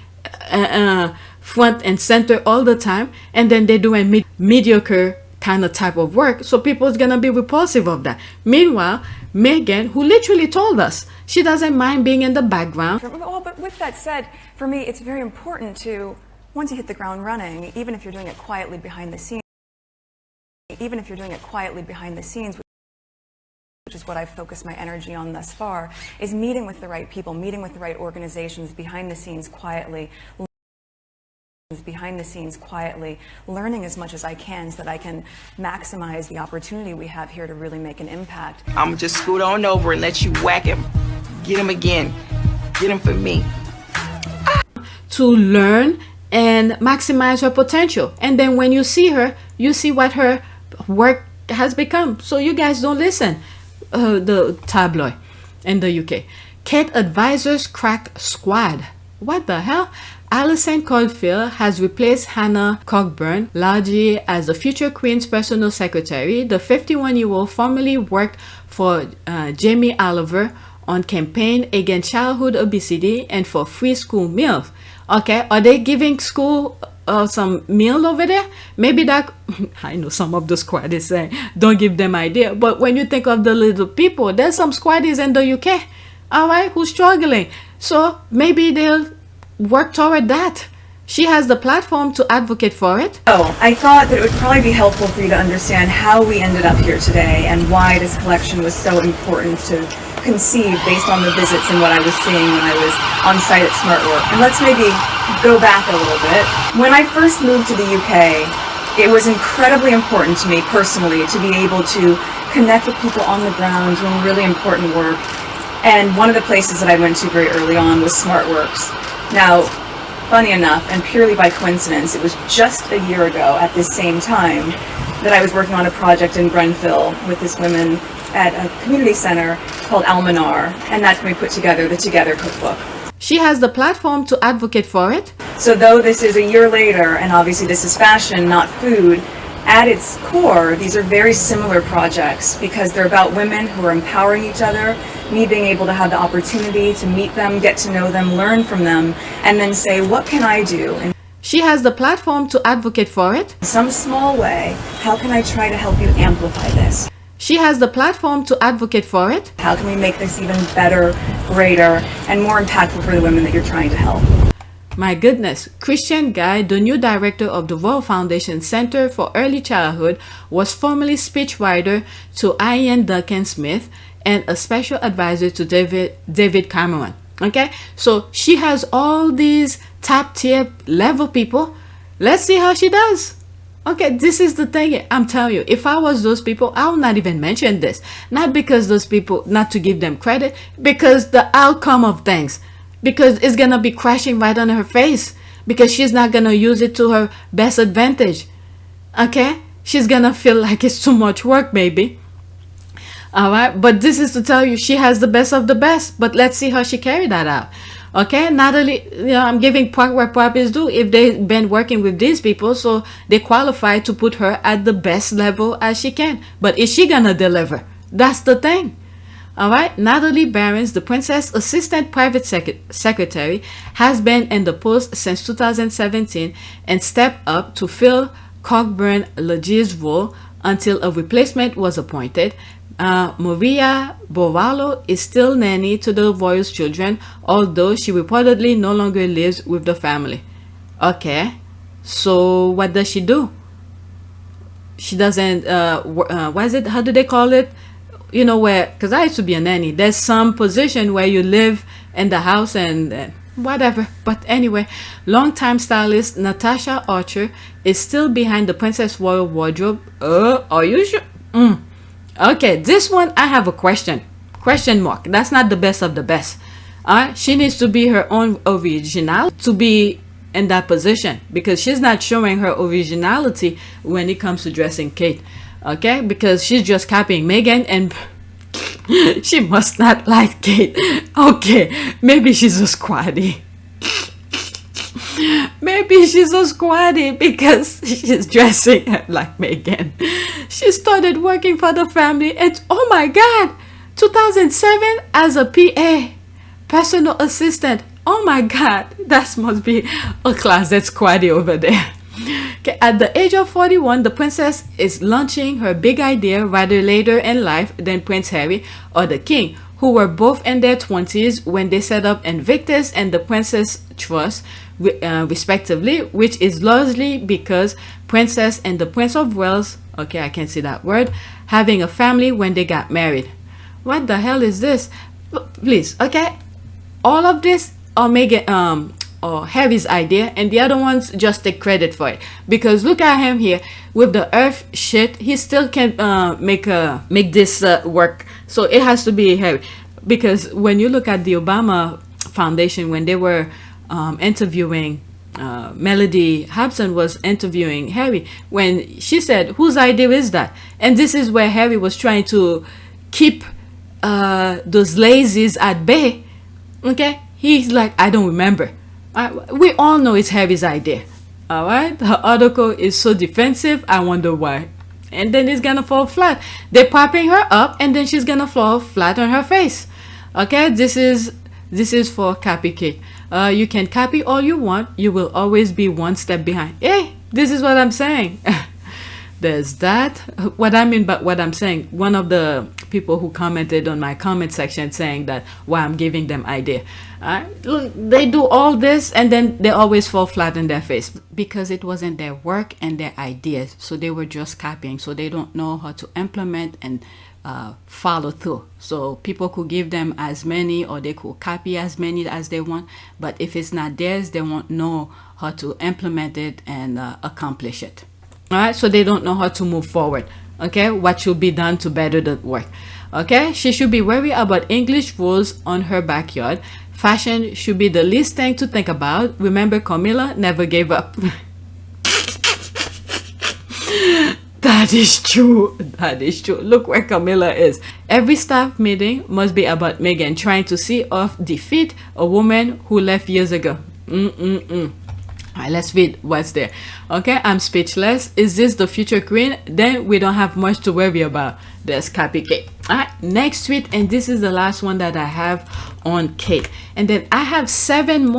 front and center all the time, and then they're doing mediocre kind of type of work, so people's gonna be repulsive of that. Meanwhile, Meghan, who literally told us she doesn't mind being in the background. Well, but with that said, for me, it's very important to, once you hit the ground running, even if you're doing it quietly behind the scenes, which is what I've focused my energy on thus far, is meeting with the right people, meeting with the right organizations behind the scenes quietly, learning as much as I can so that I can maximize the opportunity we have here to really make an impact. I'm gonna just scoot on over and let you whack him. Get him again. Get him for me. To learn and maximize her potential. And then when you see her, you see what her work has become. So you guys don't listen. The tabloid in the UK. Kate advisors crack squad. What the hell? Alison Caulfield has replaced Hannah Cockburn largely as the future Queen's personal secretary. The 51-year-old formerly worked for Jamie Oliver on campaign against childhood obesity and for free school meals. Okay, are they giving school some meal over there? Maybe that, I know some of the squad is saying, don't give them idea. But when you think of the little people, there's some squaddies in the UK, all right, who's struggling. So maybe they'll work toward that. She has the platform to advocate for it. Oh, I thought that it would probably be helpful for you to understand how we ended up here today and why this collection was so important to conceive based on the visits and what I was seeing when I was on site at SmartWork. And let's maybe go back a little bit. When I first moved to the UK, it was incredibly important to me personally to be able to connect with people on the ground doing really important work. And one of the places that I went to very early on was SmartWorks. Now, funny enough, and purely by coincidence, it was just a year ago at this same time that I was working on a project in Grenfell with this woman at a community center called Almanar, and that's when we put together the Together cookbook. She has the platform to advocate for it. So though this is a year later, and obviously this is fashion, not food, at its core, these are very similar projects because they're about women who are empowering each other, me being able to have the opportunity to meet them, get to know them, learn from them, and then say, what can I do? In She has the platform to advocate for it. some small way, how can I try to help you amplify this? She has the platform to advocate for it. How can we make this even better, greater, and more impactful for the women that you're trying to help? My goodness, Christian Guy, the new director of the Royal Foundation Center for Early Childhood, was formerly speechwriter to Ian Duncan Smith and a special advisor to David Cameron. Okay, so she has all these top tier level people. Let's see how she does. Okay, this is the thing. I'm telling you, if I was those people, I would not even mention this. Not because those people, not to give them credit, because the outcome of things. Because it's gonna be crashing right on her face, because she's not gonna use it to her best advantage. Okay, she's gonna feel like it's too much work, maybe. All right, but this is to tell you she has the best of the best. But let's see how she carried that out. Okay, Natalie, I'm giving part where part is due. If they've been working with these people, so they qualify to put her at the best level as she can. But is she gonna deliver? That's the thing. All right, Natalie Barons, the Princess Assistant Private Secretary, has been in the post since 2017 and stepped up to fill Cockburn-Legge's role until a replacement was appointed. Maria Borrallo is still nanny to the royal's children, although she reportedly no longer lives with the family. Okay, so what does she do? She doesn't, what is it? How do they call it? You know, where, because I used to be a nanny, there's some position where you live in the house and whatever. But anyway, longtime stylist Natasha Archer is still behind the Princess Royal wardrobe. Are you sure? Okay, this one I have a question mark. That's not the best of the best. She needs to be her own original to be in that position, because she's not showing her originality when it comes to dressing Kate. Okay, because she's just copying Meghan, and she must not like Kate. Okay, maybe she's a squatty. Maybe she's a squatty because she's dressing like Meghan. She started working for the family, and oh my God, 2007 as a PA, personal assistant. Oh my God, that must be a closet squatty over there. Okay, at the age of 41, the princess is launching her big idea rather later in life than Prince Harry or the King, who were both in their 20s when they set up Invictus and the Princess Trust, respectively, which is largely because Princess and the Prince of Wales, okay, I can't say that word, having a family when they got married. What the hell is this? Please, okay, all of this are Meghan, or Harry's idea, and the other ones just take credit for it, because look at him here with the earth shit. He still can make this work, so it has to be Harry. Because when you look at the Obama Foundation, when they were interviewing Melody Hobson was interviewing Harry, when she said, whose idea is that? And this is where Harry was trying to keep those lazies at bay. Okay, he's like, I don't remember. We all know it's Harry's idea. All right, the article is so defensive, I wonder why. And then it's gonna fall flat. They're propping her up, and then she's gonna fall flat on her face. Okay, this is for copycat. You can copy all you want, you will always be one step behind. Hey, this is what I'm saying. There's that. What I mean by what I'm saying, one of the people who commented on my comment section saying that why I'm giving them idea. Look, they do all this and then they always fall flat in their face because it wasn't their work and their ideas. So they were just copying. So they don't know how to implement and follow through. So people could give them as many, or they could copy as many as they want, but if it's not theirs, they won't know how to implement it and accomplish it. All right, so they don't know how to move forward. Okay, what should be done to better the work? Okay, she should be worried about English rules on her backyard. Fashion should be the least thing to think about. Remember, Camilla never gave up. That is true. That is true. Look where Camilla is. Every staff meeting must be about Meghan trying to see off defeat a woman who left years ago. All right, let's read what's there. Okay, I'm speechless. Is this the future queen? Then we don't have much to worry about. There's Kate. All right, next tweet, and this is the last one that I have on Kate. And then I have 7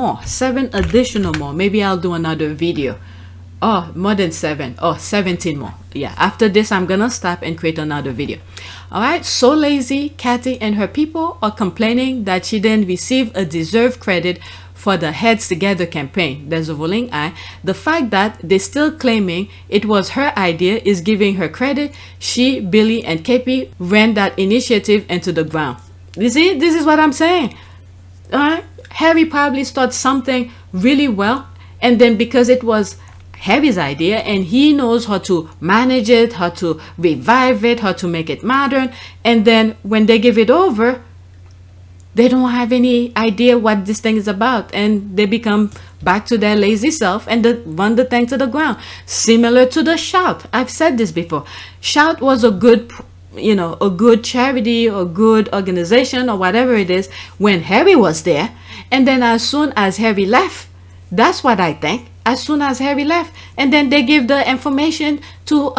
additional more. Maybe I'll do another video. Oh, more than 7. Oh, 17 more. Yeah, after this, I'm gonna stop and create another video. All right, so Lazy Katy and her people are complaining that she didn't receive a deserved credit for the Heads Together campaign. There's a rolling eye. The fact that they're still claiming it was her idea is giving her credit. She, Billy, and KP ran that initiative into the ground. You see, this is what I'm saying. Harry probably started something really well, and then because it was Harry's idea and he knows how to manage it, how to revive it, how to make it modern, and then when they give it over, they don't have any idea what this thing is about, and they become back to their lazy self and they run the thing to the ground. Similar to the Shout. I've said this before. Shout was a good, a good charity or good organization or whatever it is when Harry was there, and then as soon as Harry left, that's what I think. As soon as Harry left, and then they give the information to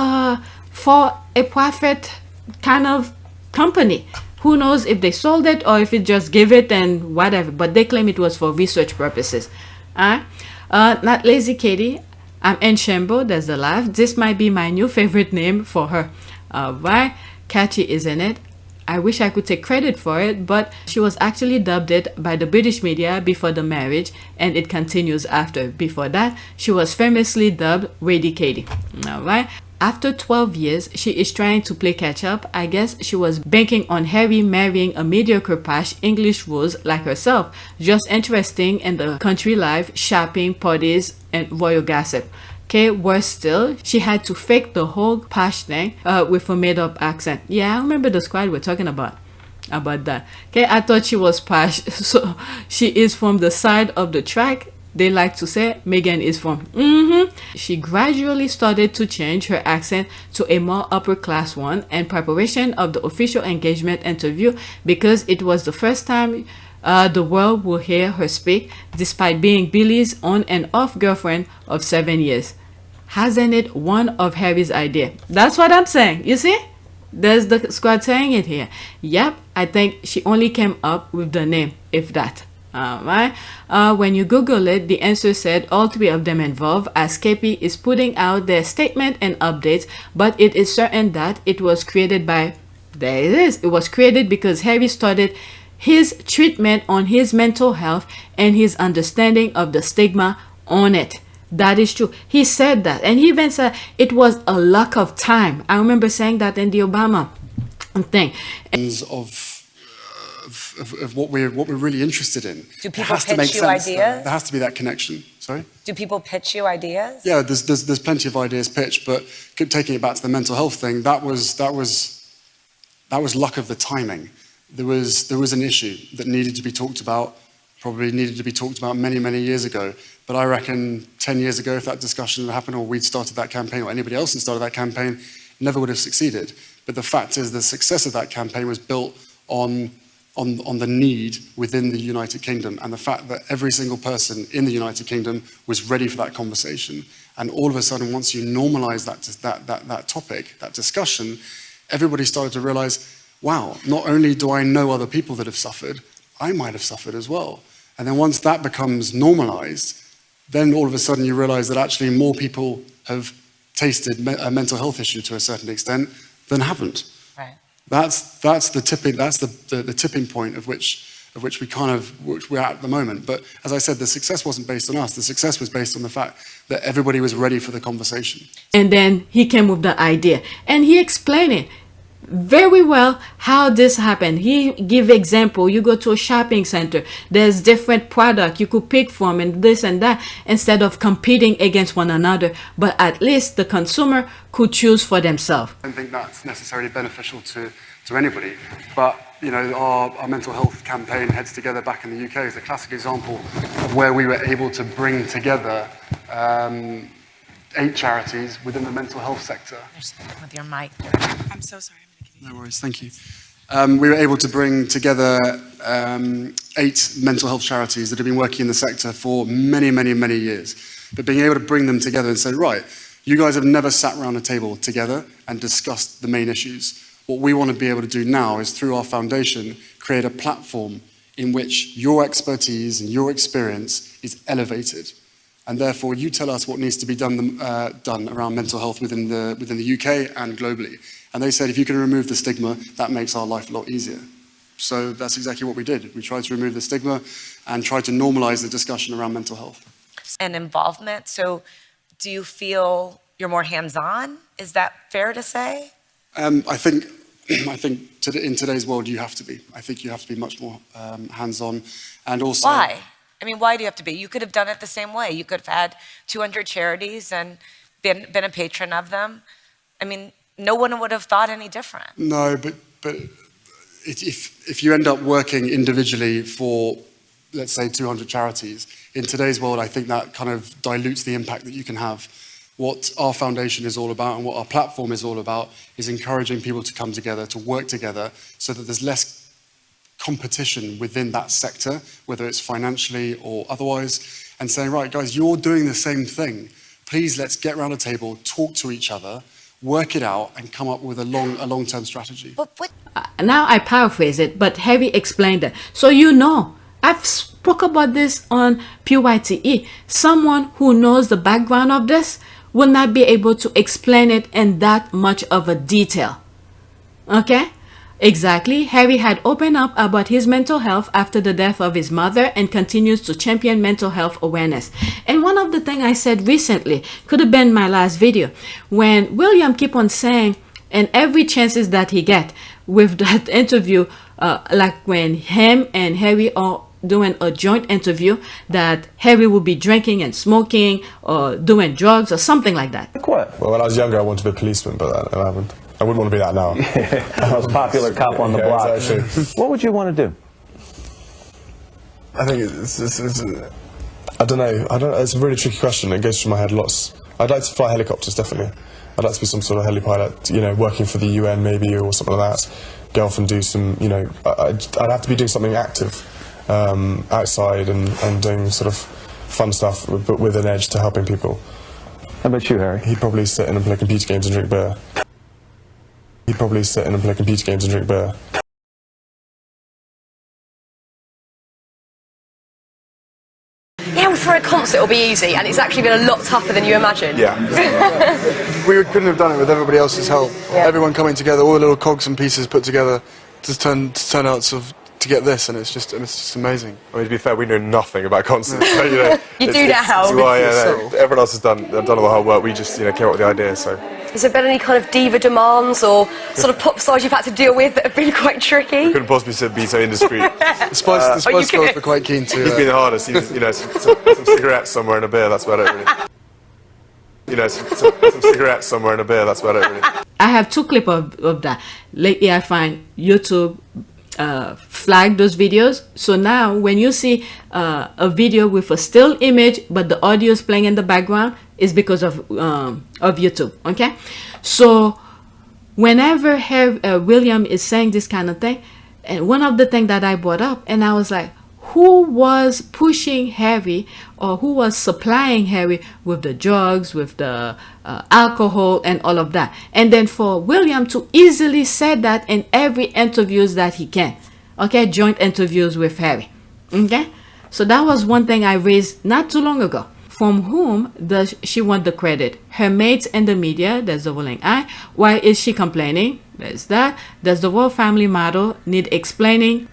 for a profit kind of company. Who knows if they sold it or if it just give it and whatever, but they claim it was for research purposes. Not Lazy Katy. I'm in Shambo. There's the laugh. This might be my new favorite name for her. Why? Catchy, isn't it? I wish I could take credit for it, but she was actually dubbed it by the British media before the marriage, and it continues after. Before that, she was famously dubbed Lazy Katy. Alright. After 12 years, she is trying to play catch up. I guess she was banking on Harry marrying a mediocre posh English rose like herself. Just interesting in the country life, shopping, parties, and royal gossip. Okay, worse still, she had to fake the whole posh thing with a made-up accent. Yeah, I remember the squad we're talking about that. Okay, I thought she was posh. So she is from the side of the track they like to say Meghan is from. She gradually started to change her accent to a more upper class one in preparation of the official engagement interview, because it was the first time the world will hear her speak, despite being Billy's on and off girlfriend of 7 years. Hasn't it one of Harry's idea? That's what I'm saying. You see? There's the squad saying it here. Yep, I think she only came up with the name, if that. Right? When you Google it, the answer said all 3 of them involved, as KP is putting out their statement and updates, but it is certain that it was created by, there it is, it was created because Harry started his treatment on his mental health and his understanding of the stigma on it. That is true. He said that, and he even said it was a lack of time. I remember saying that in the Obama thing. Of what we're really interested in. Do people pitch you ideas? There has to be that connection. Sorry? Do people pitch you ideas? Yeah, there's plenty of ideas pitched, but taking it back to the mental health thing, that was luck of the timing. There was an issue that needed to be talked about, probably needed to be talked about many years ago. But I reckon 10 years ago, if that discussion had happened, or we'd started that campaign, or anybody else had started that campaign, never would have succeeded. But the fact is, the success of that campaign was built on the need within the United Kingdom, and the fact that every single person in the United Kingdom was ready for that conversation. And all of a sudden, once you normalize that topic, that discussion, everybody started to realize, wow, not only do I know other people that have suffered, I might have suffered as well. And then once that becomes normalized, then all of a sudden you realize that actually more people have tasted a mental health issue to a certain extent than haven't. Right. That's the tipping point of which we're at the moment. But as I said, the success wasn't based on us. The success was based on the fact that everybody was ready for the conversation. And then he came with the idea, and he explained it very well how this happened. He give example. You go to a shopping center, there's different product you could pick from and this and that, instead of competing against one another, but at least the consumer could choose for themselves. I don't think that's necessarily beneficial to anybody, but you know, our mental health campaign, Heads Together, back in the UK, is a classic example of where we were able to bring together 8 charities within the mental health sector. With your mic. I'm so sorry. No worries, thank you. we were able to bring together 8 mental health charities that have been working in the sector for many, many, many years. But being able to bring them together and say, right, you guys have never sat around a table together and discussed the main issues. What we want to be able to do now is, through our foundation, create a platform in which your expertise and your experience is elevated. And therefore, you tell us what needs to be done around mental health within the UK and globally. And they said, if you can remove the stigma, that makes our life a lot easier. So that's exactly what we did. We tried to remove the stigma and tried to normalize the discussion around mental health. And involvement. So do you feel you're more hands-on? Is that fair to say? I think in today's world, you have to be. I think you have to be much more hands-on. And also... Why? I mean, why do you have to be? You could have done it the same way. You could have had 200 charities and been a patron of them. I mean, no one would have thought any different. No, but if you end up working individually for, let's say, 200 charities, in today's world, I think that kind of dilutes the impact that you can have. What our foundation is all about and what our platform is all about is encouraging people to come together, to work together, so that there's less competition within that sector, whether it's financially or otherwise, and saying, right, guys, you're doing the same thing. Please, let's get around a table, talk to each other, work it out, and come up with a long-term strategy. Now I paraphrase it, but Harry explained it. So I've spoke about this on PYTE. Someone who knows the background of this will not be able to explain it in that much of a detail. Okay? Exactly. Harry had opened up about his mental health after the death of his mother and continues to champion mental health awareness. And one of the things I said recently, could have been my last video, when William keep on saying, and every chances that he get with that interview, like when him and Harry are doing a joint interview, that Harry will be drinking and smoking or doing drugs or something like that. What? Well, when I was younger, I wanted to be a policeman, but I haven't. I wouldn't want to be that now. I was a popular cop on the block. Exactly. What would you want to do? I think I don't know. It's a really tricky question. It goes through my head lots. I'd like to fly helicopters, definitely. I'd like to be some sort of heli pilot, working for the UN maybe or something like that. Go off and do some, I'd have to be doing something active outside and doing sort of fun stuff, but with an edge to helping people. How about you, Harry? He'd probably sit in and play computer games and drink beer. He'd probably sit in and play computer games and drink beer. Yeah, for a concert it'll be easy, and it's actually been a lot tougher than you imagine. Yeah. We couldn't have done it with everybody else's help. Yeah. Everyone coming together, all the little cogs and pieces put together to turn out to get this, and it's just amazing. I mean, to be fair, we know nothing about concerts. So, you do now. Everyone else has done all the hard work. We just came up with the idea. So. Has there been any kind of diva demands or sort of pop stars you've had to deal with that have been quite tricky? We couldn't possibly be so indiscreet. The Spice Girls were quite keen to... He's been the hardest. Some cigarettes somewhere in a beer, that's about it, really. Some cigarettes somewhere in a beer, that's about it, really. I have 2 clips of that. Lately, I find YouTube flag those videos. So now when you see a video with a still image, but the audio is playing in the background, is because of YouTube. Okay, so whenever William is saying this kind of thing, and one of the things that I brought up, and I was like, who was pushing Harry, or who was supplying Harry with the drugs, with the alcohol and all of that? And then for William to easily say that in every interviews that he can, okay, joint interviews with Harry. Okay, so that was one thing I raised not too long ago. From whom does she want the credit? Her mates in the media, there's the rolling eye. Why is she complaining? There's that. Does the royal family model need explaining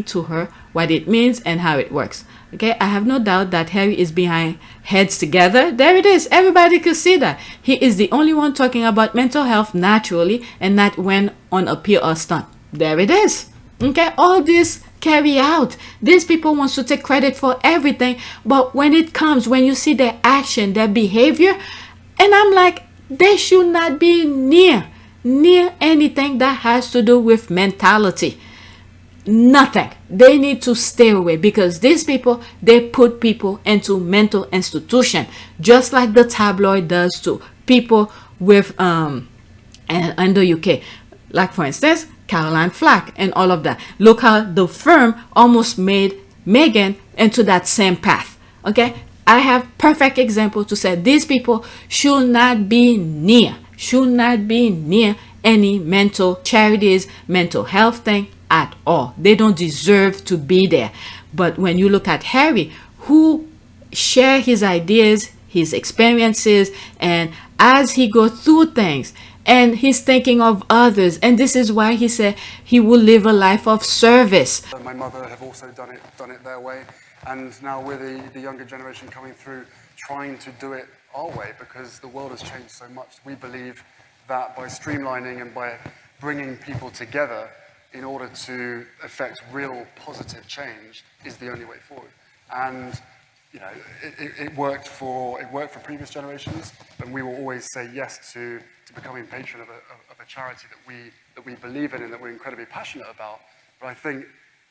to her what it means and how it works? Okay, I have no doubt that Harry is behind Heads Together. There it is. Everybody could see that. He is the only one talking about mental health naturally and not when on a PR stunt. There it is. Okay, all this carry out. These people want to take credit for everything, but when you see their action, their behavior, and I'm like, they should not be near anything that has to do with mentality. Nothing. They need to stay away, because these people, they put people into mental institution, just like the tabloid does to people with in the UK. Like for instance, Caroline Flack and all of that. Look how the firm almost made Meghan into that same path. Okay, I have perfect example to say these people should not be near any mental charities, mental health thing at all. They don't deserve to be there. But when you look at Harry, who share his ideas, his experiences, and as he goes through things, and he's thinking of others, and this is why he said he will live a life of service. My mother have also done it their way, and now we're the younger generation coming through trying to do it our way, because the world has changed so much. We believe that by streamlining and by bringing people together in order to effect real positive change is the only way forward. And you know, it worked for previous generations, and we will always say yes to becoming patron of a charity that we believe in and that we're incredibly passionate about. But I think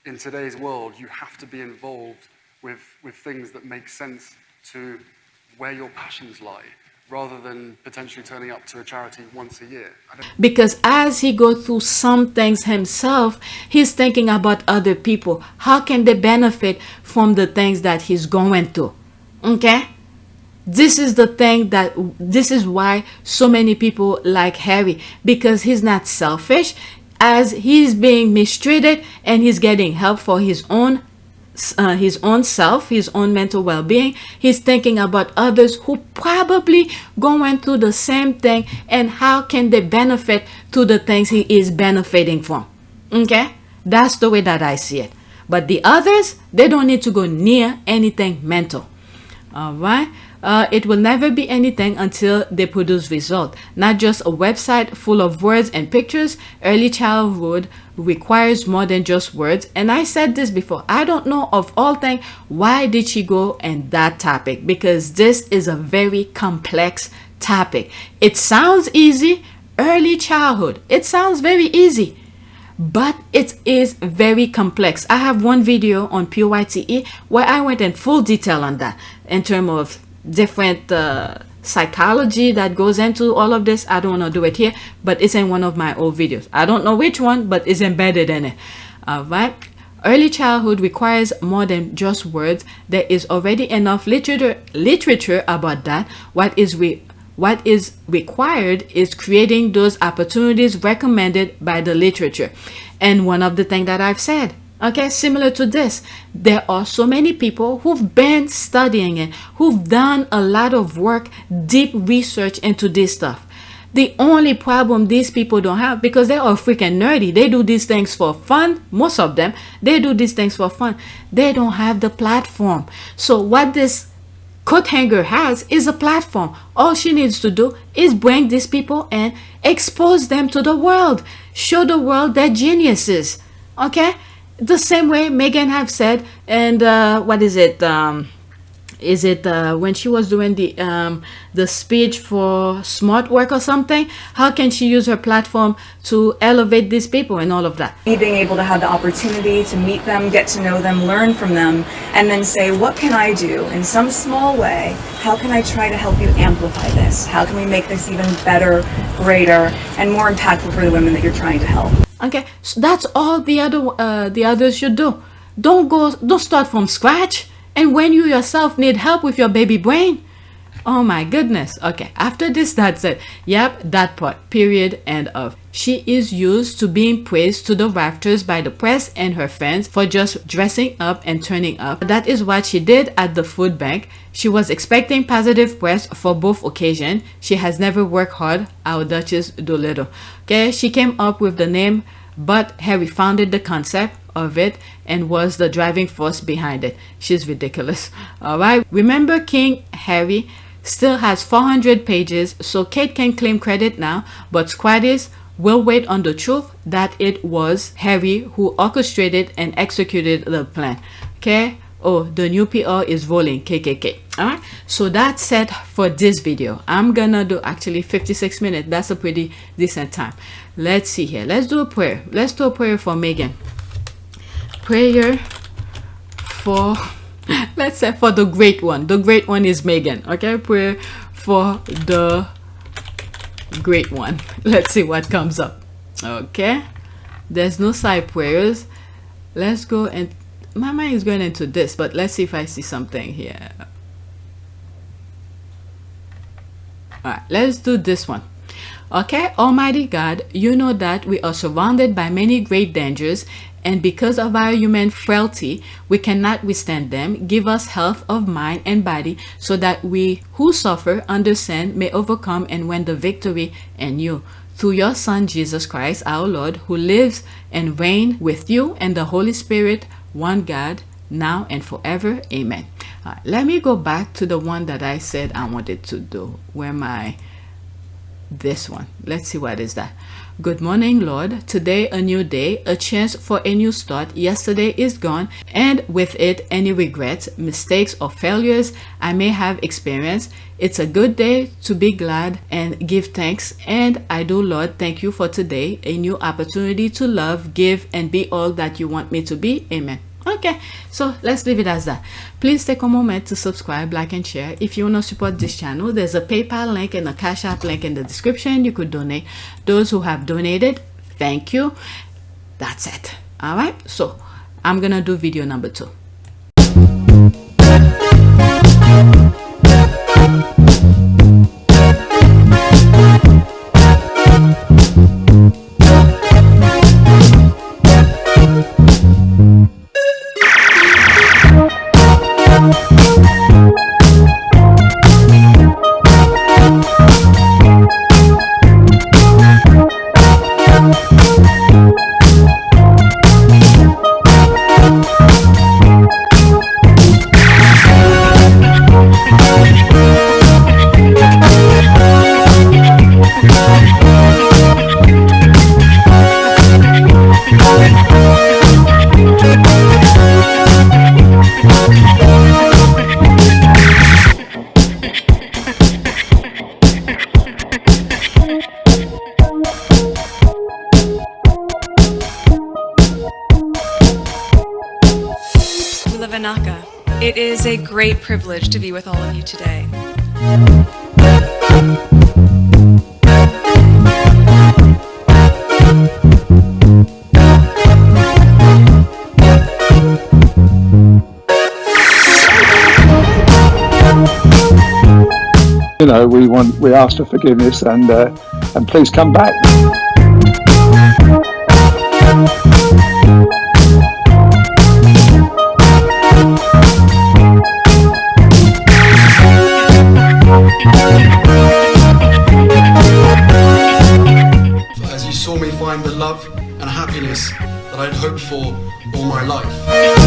in today's world, you have to be involved with things that make sense to where your passions lie, rather than potentially turning up to a charity once a year. Because as he goes through some things himself, he's thinking about other people. How can they benefit from the things that he's going through? Okay? This is the thing this is why so many people like Harry, because he's not selfish. As he's being mistreated and he's getting help for his own self, his own mental well-being, he's thinking about others who probably going through the same thing, and how can they benefit to the things he is benefiting from. Okay, that's the way that I see it. But the others, they don't need to go near anything mental. All right. It will never be anything until they produce result, not just a website full of words and pictures. Early childhood requires more than just words. And I said this before, I don't know of all things, why did she go in that topic? Because this is a very complex topic. It sounds easy, early childhood. It sounds very easy, but it is very complex. I have one video on PYTE where I went in full detail on that in terms of different psychology that goes into all of this. I don't want to do it here, but it's in one of my old videos. I don't know which one, but it's embedded in it. All right. Early childhood requires more than just words. There is already enough literature about that. What is required is creating those opportunities recommended by the literature. And one of the things that I've said, okay, similar to this, there are so many people who've been studying it, who've done a lot of work, deep research into this stuff. The only problem these people don't have, because they are freaking nerdy, they do these things for fun. Most of them, they do these things for fun. They don't have the platform. So what this coat hanger has is a platform. All she needs to do is bring these people and expose them to the world, show the world their geniuses. Okay, the same way Meghan have said, and what is it? When she was doing the speech for smart work or something? How can she use her platform to elevate these people and all of that? Being able to have the opportunity to meet them, get to know them, learn from them, and then say, what can I do in some small way? How can I try to help you amplify this? How can we make this even better, greater, and more impactful for the women that you're trying to help? Okay, so that's all the others should do. Don't start from scratch. And when you yourself need help with your baby brain, oh my goodness. Okay, after this, that's it. Yep, that part, period, end of. She is used to being praised to the rafters by the press and her fans for just dressing up and turning up. That is what she did at the food bank. She was expecting positive press for both occasions. She has never worked hard. Our Duchess do little. Okay, she came up with the name, but Harry founded the concept of it and was the driving force behind it. She's ridiculous. All right, remember, King Harry still has 400 pages, so Kate can claim credit now, but squaddies will wait on the truth that it was Harry who orchestrated and executed the plan. Okay, oh, the new PR is rolling, KKK. All right, so that's it for this video. I'm gonna do actually 56 minutes. That's a pretty decent time. Let's see here. Let's do a prayer. Let's do a prayer for Meghan. Prayer for, let's say, for the great one. The great one is Meghan. Okay, prayer for the great one. Let's see what comes up. Okay, There's no side prayers. Let's go, and my mind is going into this, but let's see if I see something here. All right, let's do this one. Okay, Almighty God, you know that we are surrounded by many great dangers, and because of our human frailty, we cannot withstand them. Give us health of mind and body, so that we who suffer under sin may overcome and win the victory in you. Through your Son, Jesus Christ, our Lord, who lives and reigns with you and the Holy Spirit, one God, now and forever. Amen. Let me go back to the one that I said I wanted to do. Where am I? This one. Let's see, what is that? Good morning, Lord. Today a new day, a chance for a new start. Yesterday is gone, and with it any regrets, mistakes, or failures I may have experienced. It's a good day to be glad and give thanks, and I do, Lord, thank you for today, a new opportunity to love, give, and be all that you want me to be. Amen. Okay, so let's leave it as that. Please take a moment to subscribe, like, and share. If you want to support this channel, there's a PayPal link and a Cash App link in the description. You could donate. Those who have donated, thank you. That's it. All right, so I'm gonna do video number 2. It is a great privilege to be with all of you today. You know, we ask for forgiveness, and please come back. As you saw me find the love and happiness that I'd hoped for all my life.